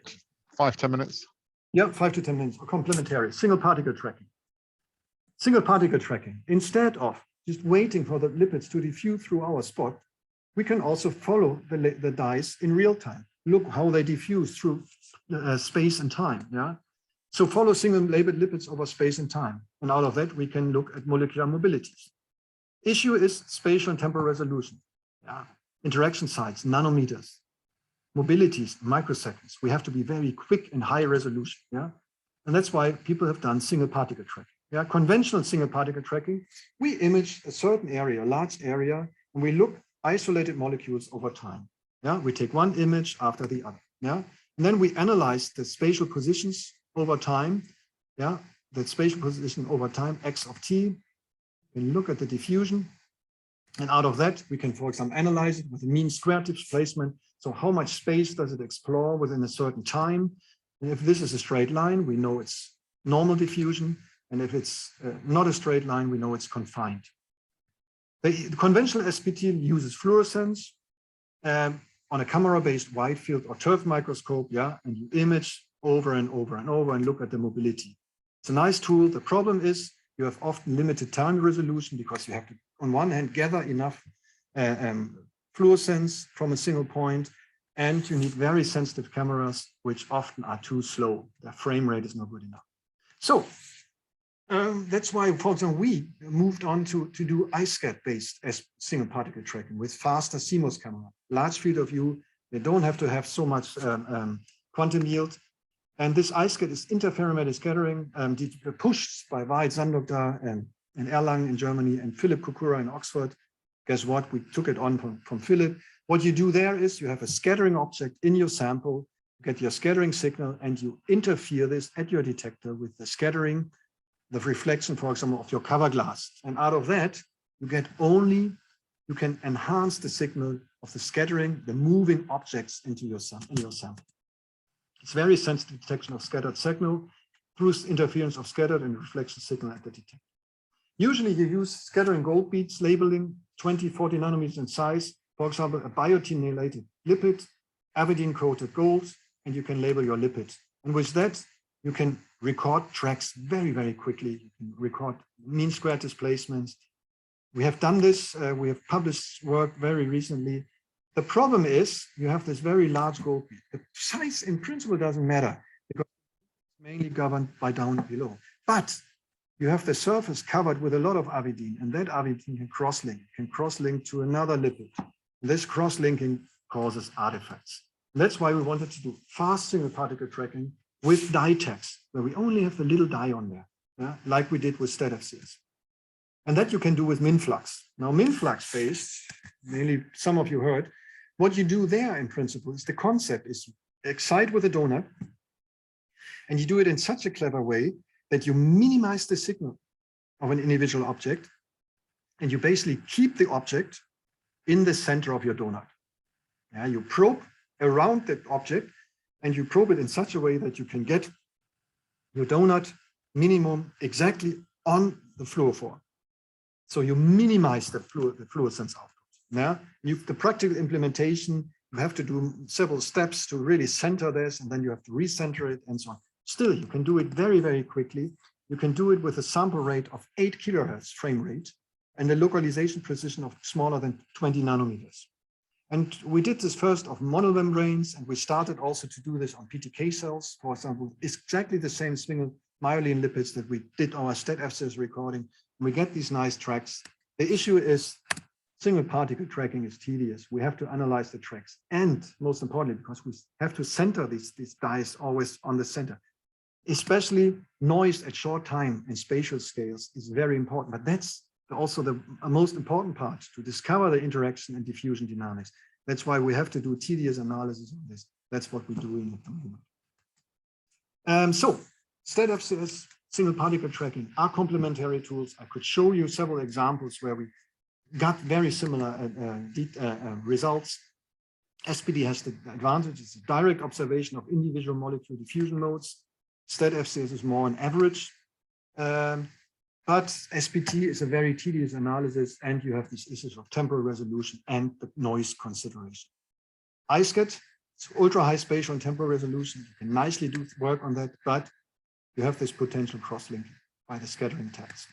5-10 minutes. Yeah, 5 to 10 minutes. Complementary. Single particle tracking. Single particle tracking. Instead of just waiting for the lipids to diffuse through our spot, we can also follow the dyes in real time. Look how they diffuse through space and time. Yeah. So follow single labeled lipids over space and time. And out of that, we can look at molecular mobilities. Issue is spatial and temporal resolution. Yeah. Interaction sites, nanometers. Mobilities, microseconds. We have to be very quick and high resolution. Yeah. And that's why people have done single particle tracking. Yeah. Conventional single particle tracking, we image a certain area, a large area, and we look isolated molecules over time. Yeah. We take one image after the other. Yeah. And then we analyze the spatial positions over time. Yeah. The spatial position over time, X of T. We look at the diffusion. And out of that, we can, for example, analyze it with a mean square displacement. So how much space does it explore within a certain time? And if this is a straight line, we know it's normal diffusion. And if it's not a straight line, we know it's confined. The conventional SPT uses fluorescence on a camera-based wide field or turf microscope, yeah, and you image over and over and over and look at the mobility. It's a nice tool. The problem is you have often limited time resolution because you have to, on one hand, gather enough fluorescence from a single point, and you need very sensitive cameras, which often are too slow. Their frame rate is not good enough. So that's why, for example, we moved on to do iSCAT-based as single particle tracking with faster CMOS camera, large field of view. They don't have to have so much quantum yield. And this iSCAT is interferometric scattering, pushed by Veit Sandokter and Erlangen in Germany and Philip Kukura in Oxford. Guess what? We took it on from Philip. What you do there is you have a scattering object in your sample, you get your scattering signal, and you interfere this at your detector with the scattering, the reflection, for example, of your cover glass. And out of that, you get only, you can enhance the signal of the scattering, the moving objects into your sample. It's very sensitive detection of scattered signal through interference of scattered and reflection signal at the detector. Usually you use scattering gold beads, labeling 20, 40 nanometers in size, for example, a biotin-related lipid, avidin-coated gold, and you can label your lipid. And with that, you can record tracks very, very quickly. You can record mean square displacements. We have done this. We have published work very recently. The problem is you have this very large gold bead. The size in principle doesn't matter because it's mainly governed by down and below. But you have the surface covered with a lot of avidin, and that avidin can cross-link to another lipid. This cross-linking causes artifacts. That's why we wanted to do fast single particle tracking with dye tags, where we only have the little dye on there, like we did with StatFCS. And that you can do with MinFlux. Now, MinFlux-based, mainly some of you heard, what you do there in principle is the concept is you excite with a donut, and you do it in such a clever way that you minimize the signal of an individual object, and you basically keep the object in the center of your donut. Yeah, you probe around that object, and you probe it in such a way that you can get your donut minimum exactly on the fluorophore. So you minimize the fluorescence output. Yeah, the practical implementation, you have to do several steps to really center this, and then you have to recenter it and so on. Still, you can do it very, very quickly. You can do it with a sample rate of 8 kilohertz frame rate and a localization precision of smaller than 20 nanometers. And we did this first of monomembranes, and we started also to do this on PTK cells, for example. It's exactly the same single myelin lipids that we did our StatFCS recording. And we get these nice tracks. The issue is single particle tracking is tedious. We have to analyze the tracks. And most importantly, because we have to center these dyes always on the center. Especially noise at short time and spatial scales is very important. But that's also the most important part, to discover the interaction and diffusion dynamics. That's why we have to do tedious analysis on this. That's what we're doing at the moment. So StatFCS, single particle tracking are complementary tools. I could show you several examples where we got very similar results. SPD has the advantage, it's a direct observation of individual molecule diffusion modes. StatFCS is more an average, but SPT is a very tedious analysis, and you have these issues of temporal resolution and the noise consideration. iSCAT, it's ultra high spatial and temporal resolution. You can nicely do work on that, but you have this potential cross-linking by the scattering tags.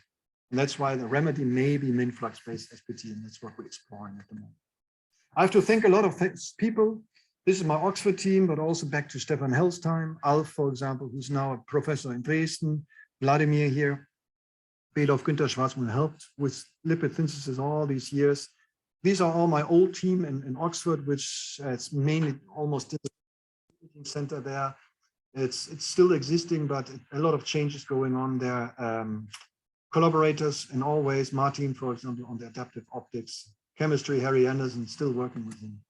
And that's why the remedy may be MinFlux-based SPT, and that's what we're exploring at the moment. I have to thank a lot of people. This is my Oxford team, but also back to Stefan Hell's time. Alf, for example, who's now a professor in Dresden. Vladimir here. Belov Günther Schwarzmann helped with lipid synthesis all these years. These are all my old team in Oxford, which is mainly almost in the center there. It's still existing, but a lot of changes going on there. Collaborators in all ways. Martin, for example, on the adaptive optics. Chemistry, Harry Anderson, still working with him.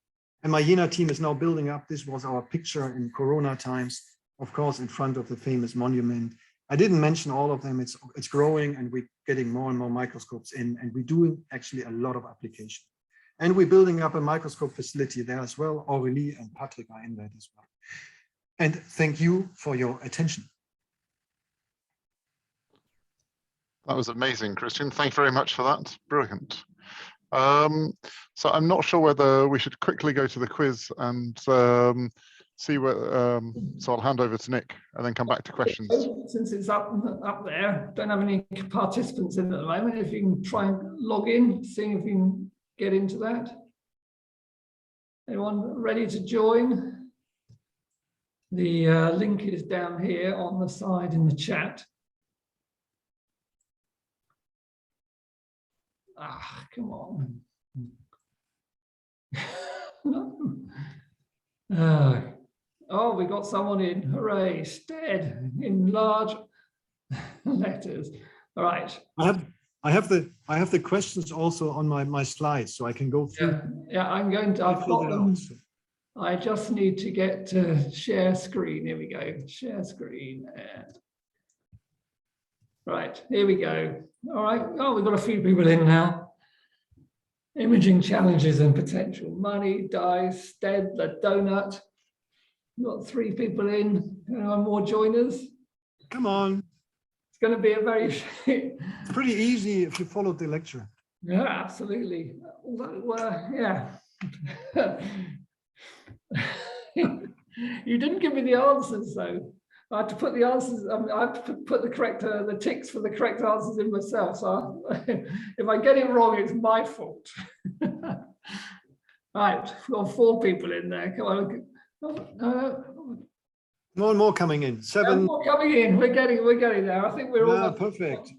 And my Jena team is now building up. This was our picture in Corona times, of course, in front of the famous monument. I didn't mention all of them. It's growing, and we're getting more and more microscopes in, and we're doing actually a lot of application. And we're building up a microscope facility there as well. Aurélie and Patrick are in that as well. And thank you for your attention. That was amazing, Christian. Thank you very much for that. Brilliant. So I'm not sure whether we should quickly go to the quiz and see what, so I'll hand over to Nick and then come back to questions. Since it's up there, don't have any participants in at the moment. If you can try and log in, seeing if you can get into that. Anyone ready to join? The link is down here on the side in the chat. Ah, come on. No. Oh, we got someone in. Hooray. Stead in large letters. All right. I have the questions also on my slides, so I can go through. Yeah, I'm going to. I've got them. I just need to get to share screen. Here we go. Share screen. And right, here we go. All right. Oh, we've got a few people in now. Imaging challenges and potential. Money, dice, Stead, the donut. We've got 3 people in. Anyone more joiners? Come on. It's going to be a very... It's pretty easy if you follow the lecture. Yeah, absolutely. Although, yeah. You didn't give me the answers, though. I had to put the answers. I have to put the ticks for the correct answers in myself. So if I get it wrong, it's my fault. Right, we've got 4 people in there. Come on. More and more coming in. 7 more coming in. We're getting there. I think we're all perfect.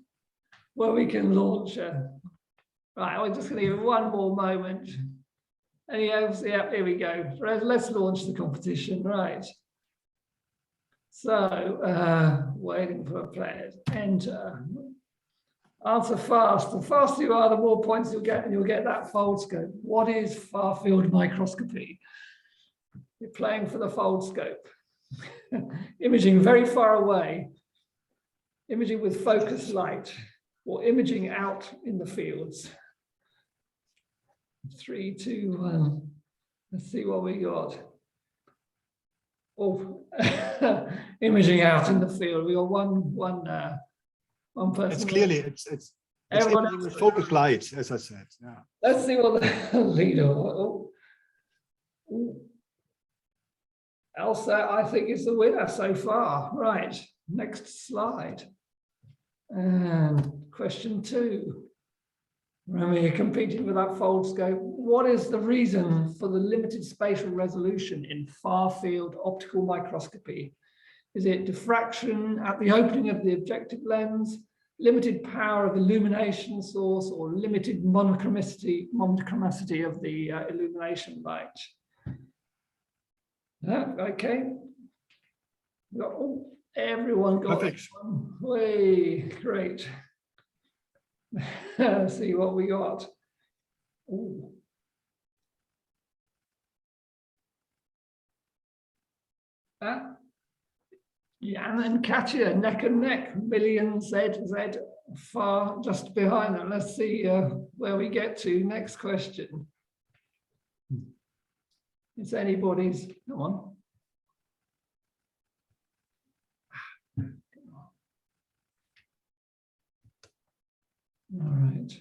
Well, we can launch. Right, we're just going to give it one more moment. Any else? Yeah, here we go. Let's launch the competition. Right. So, waiting for players. Enter. Answer fast. The faster you are, the more points you'll get, and you'll get that fold scope. What is far field microscopy? You're playing for the fold scope. Imaging very far away. Imaging with focused light, or imaging out in the fields. 3, 2, 1. Let's see what we got. Oh, imaging out in the field. We got one person. It's clearly it's everyone with focused light, as I said. Yeah. Let's see what the leader. Oh. Elsa, I think, is the winner so far. Right. Next slide. And question 2. Remember, you're competing with that fold scope. What is the reason for the limited spatial resolution in far-field optical microscopy? Is it diffraction at the opening of the objective lens, limited power of illumination source, or limited monochromicity of the illumination light? Okay. Everyone got perfect. One. Way great. See what we got. Ooh. Jan and Katya, neck and neck. Million Z far just behind them. Let's see where we get to. Next question. It's anybody's. Come on. All right.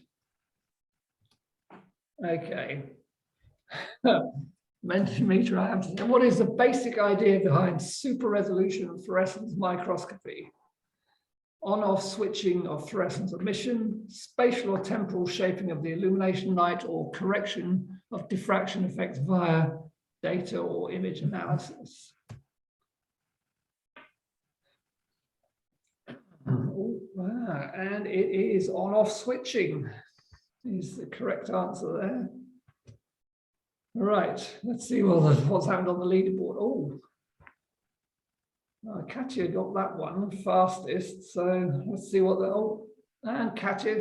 Okay. Mentimeter, I have to say. What is the basic idea behind super resolution fluorescence microscopy? On-off switching of fluorescence emission, spatial or temporal shaping of the illumination light, or correction of diffraction effects via data or image analysis. And it is on-off switching is the correct answer there. All right, let's see what's happened on the leaderboard. Oh, Katya got that one fastest. So let's see what the, and Katya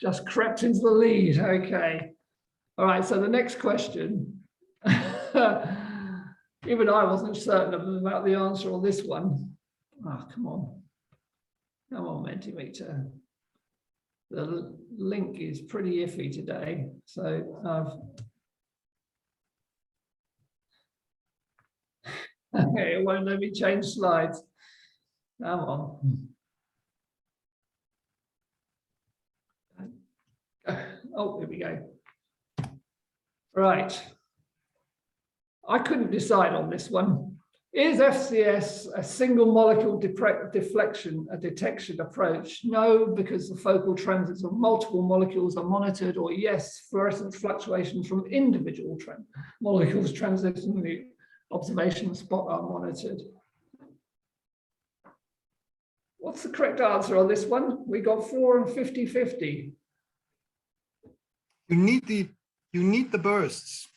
just crept into the lead. Okay. All right, so the next question. Even I wasn't certain about the answer on this one. Oh, come on. Come on, Mentimeter. The link is pretty iffy today. So okay, it won't let me change slides. Come on. Oh, here we go. Right. I couldn't decide on this one. Is FCS a single molecule detection approach? No, because the focal transits of multiple molecules are monitored, or yes, fluorescence fluctuations from individual molecules transiting the observation spot are monitored. What's the correct answer on this one? We got 4 and 50-50. You need the bursts.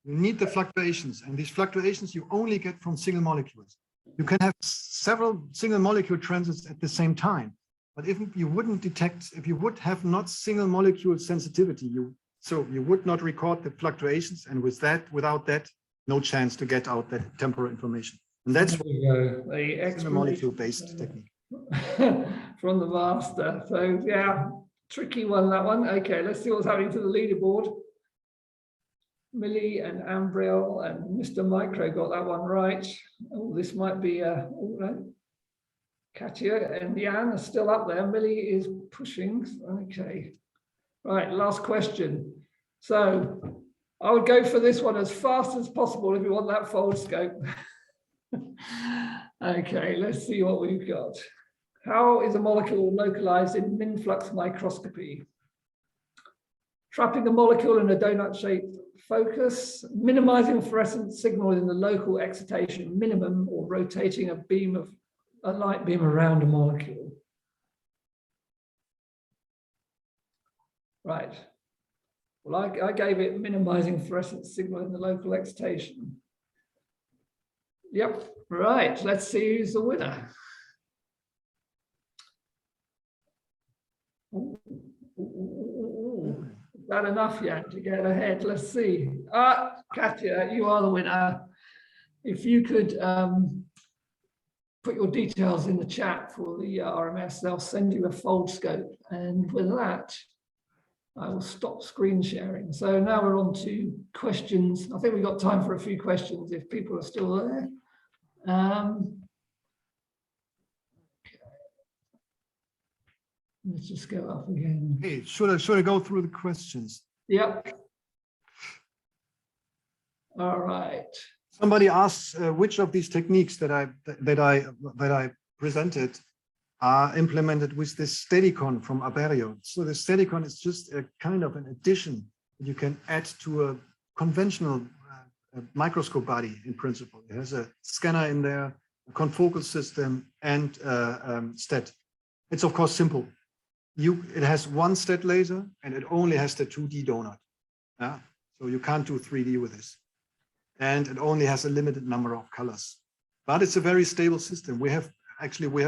You need the fluctuations, and these fluctuations you only get from single molecules. You can have several single molecule transits at the same time, but if you wouldn't detect, if you would have not single molecule sensitivity, you would not record the fluctuations, and without that, no chance to get out that temporal information. And that's the single molecule based technique. From the master. So yeah, tricky one, that one. Okay, let's see what's happening to the leaderboard. Millie and Ambriel and Mr. Micro got that one right. Oh, this might be Katya and Jan are still up there. Millie is pushing. Okay. Right, last question. So I would go for this one as fast as possible if you want that fold scope. Okay, let's see what we've got. How is a molecule localized in min-flux microscopy? Trapping a molecule in a donut-shaped focus, minimizing fluorescent signal in the local excitation minimum, or rotating a light beam around a molecule. Right. Well, I gave it minimizing fluorescent signal in the local excitation. Yep. Right. Let's see who's the winner. Is that enough yet to get ahead? Let's see. Katya, you are the winner. If you could put your details in the chat for the RMS, they'll send you a fold scope. And with that, I will stop screen sharing. So now we're on to questions. I think we've got time for a few questions if people are still there. Let's just go up again. Hey, should I go through the questions? Yep. All right. Somebody asks which of these techniques that I presented are implemented with this Steadicon from Aberrio. So the Steadicon is just a kind of an addition that you can add to a conventional microscope body in principle. It has a scanner in there, a confocal system, and STED. It's of course simple. It has one STED laser and it only has the 2D donut. Yeah? So you can't do 3D with this. And it only has a limited number of colors. But it's a very stable system. We have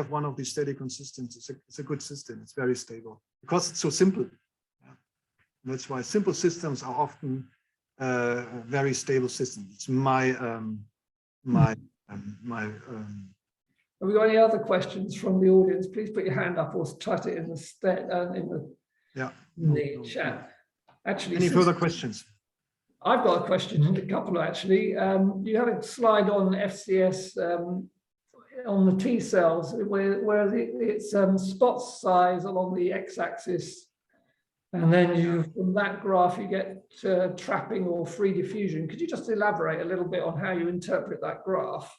one of these Steadicon systems. It's a good system. It's very stable because it's so simple. Yeah? That's why simple systems are often very stable systems. It's Have we got any other questions from the audience? Please put your hand up or type it in the chat. Actually, any further questions? I've got a question, a couple actually. You had a slide on FCS on the T cells where it's spot size along the x-axis, and then from that graph you get trapping or free diffusion. Could you just elaborate a little bit on how you interpret that graph?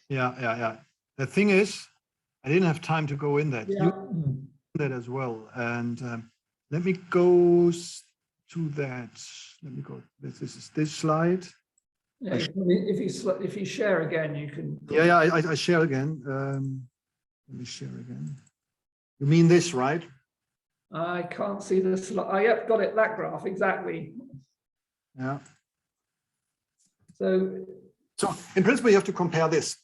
Yeah. The thing is, I didn't have time to go in that. Yeah. You that as well. And let me go to that. Let me go. This is this slide. Yeah, if you share again, you can. Yeah. I share again. Let me share again. You mean this, right? I can't see the slide. Yep, got it. That graph exactly. Yeah. So in principle, you have to compare this.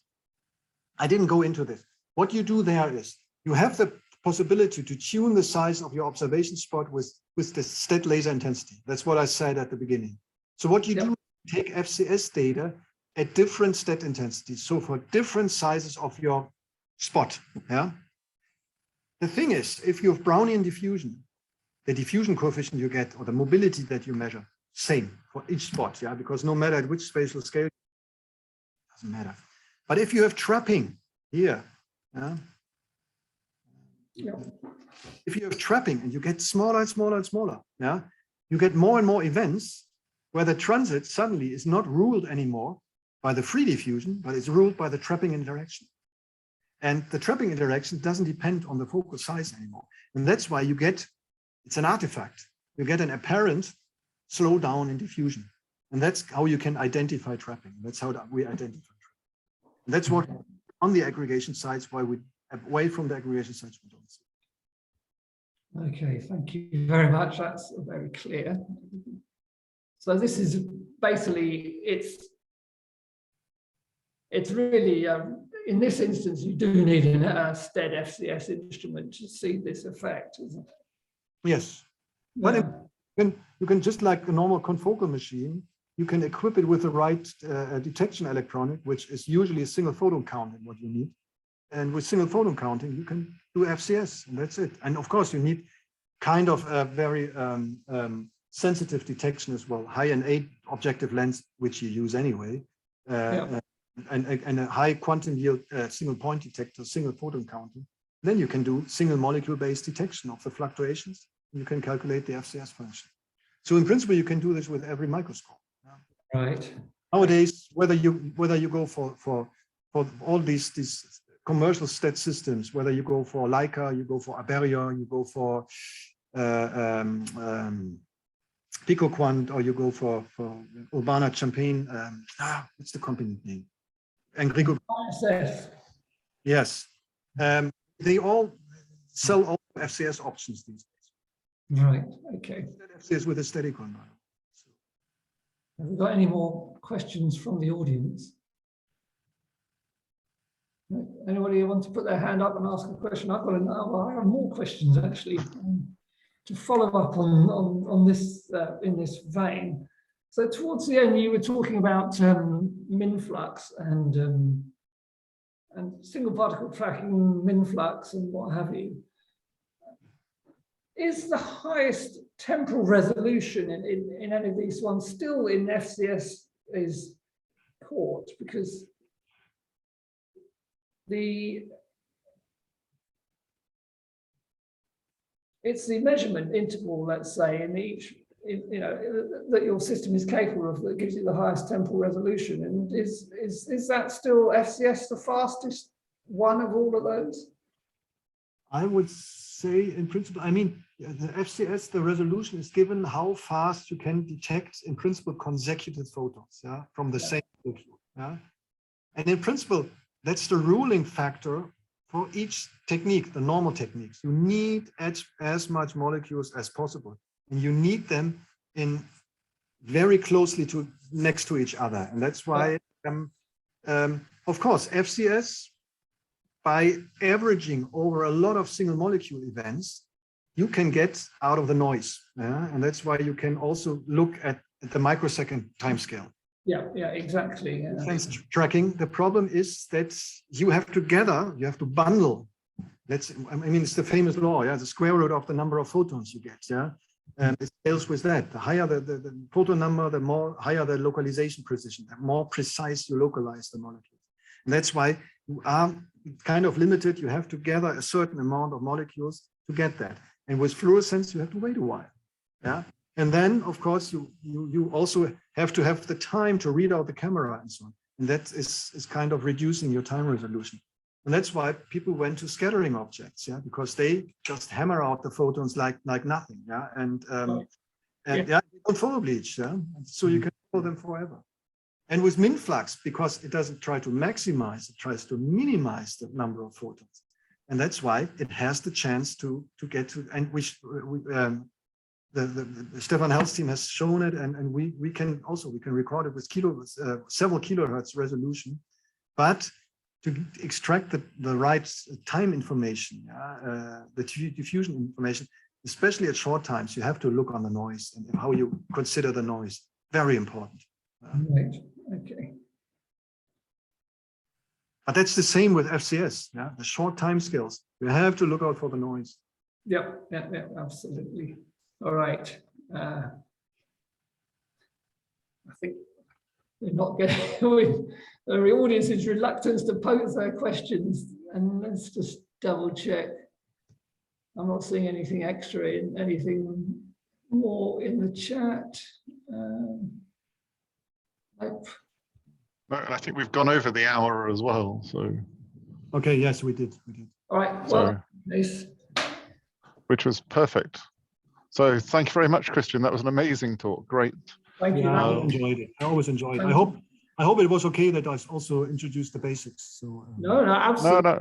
I didn't go into this. What you do there is you have the possibility to tune the size of your observation spot with the STED laser intensity. That's what I said at the beginning. So what you do, take FCS data at different STED intensities. So for different sizes of your spot. Yeah. The thing is, if you have Brownian diffusion, the diffusion coefficient you get or the mobility that you measure, same for each spot. Yeah, because no matter at which spatial scale, it doesn't matter. But if you have trapping here, if you have trapping and you get smaller and smaller and smaller, you get more and more events where the transit suddenly is not ruled anymore by the free diffusion, but it's ruled by the trapping interaction. And the trapping interaction doesn't depend on the focal size anymore. And that's why you get, it's an artifact. You get an apparent slowdown in diffusion. And that's how you can identify trapping. That's how we identify trapping. And that's what on the aggregation sites, why we away from the aggregation sites, we don't see. Okay, thank you very much. That's very clear. So this is basically, it's really, in this instance, you do need a STED FCS instrument to see this effect, isn't it? Yes. Yeah. But you can just like a normal confocal machine, you can equip it with the right detection electronic, which is usually a single photon counting what you need. And with single photon counting, you can do FCS, and that's it. And of course, you need kind of a very sensitive detection as well, high NA objective lens, which you use anyway, and a high quantum yield single point detector, single photon counting. Then you can do single molecule based detection of the fluctuations. You can calculate the FCS function. So in principle, you can do this with every microscope. Right. Nowadays, whether you go for all these commercial STED systems, whether you go for Leica, you go for a Barrier, you go for PicoQuant, or you go for Urbana Champagne. What's the company name? Enrico. Yes. They all sell all FCS options these days. Right. Okay. FCS with a steady control. Have we got any more questions from the audience? Anybody want to put their hand up and ask a question? I've got I have more questions actually to follow up on this in this vein. So towards the end, you were talking about min-flux and single particle tracking, min-flux, and what have you. Is the highest temporal resolution in any of these ones still in FCS is port? Because it's the measurement interval, let's say, in each, that your system is capable of that gives you the highest temporal resolution. And is that still FCS the fastest one of all of those? I would say, in principle, I mean, the FCS, the resolution is given how fast you can detect, in principle, consecutive photons, from the same molecule. And in principle, that's the ruling factor for each technique, the normal techniques. You need as much molecules as possible, and you need them in very closely next to each other. And that's why, of course, FCS, by averaging over a lot of single molecule events, you can get out of the noise. And that's why you can also look at the microsecond timescale. Yeah, exactly. Tracking. The problem is that you have to bundle. I mean, it's the famous law, the square root of the number of photons you get, and it scales with that. The higher the photon number, the more higher the localization precision, the more precise you localize the molecules. And that's why you are kind of limited. You have to gather a certain amount of molecules to get that. And with fluorescence, you have to wait a while. And then, of course, you also have to have the time to read out the camera and so on. And that is kind of reducing your time resolution. And that's why people went to scattering objects, because they just hammer out the photons like nothing, and they don't photobleach, so you can follow them forever. And with min-flux, because it doesn't try to maximize, it tries to minimize the number of photons, and that's why it has the chance to get to, and the Stefan Hell's team has shown it, and we can record it with several kilohertz resolution, but to extract the right time information, the diffusion information, especially at short times, you have to look on the noise and how you consider the noise. Very important. Right. Okay. But that's the same with FCS. The short time scales. You have to look out for the noise. Yeah, absolutely. All right. I think we're not getting the audience's reluctance to pose their questions, and let's just double check. I'm not seeing anything extra in anything more in the chat. Nope. No, I think we've gone over the hour as well. So. Okay. Yes, we did. All right. Well, nice. Which was perfect. So thank you very much, Christian. That was an amazing talk. Great. Thank you. I enjoyed it. I always enjoy it. I hope it was okay that I also introduced the basics. So no, absolutely. No.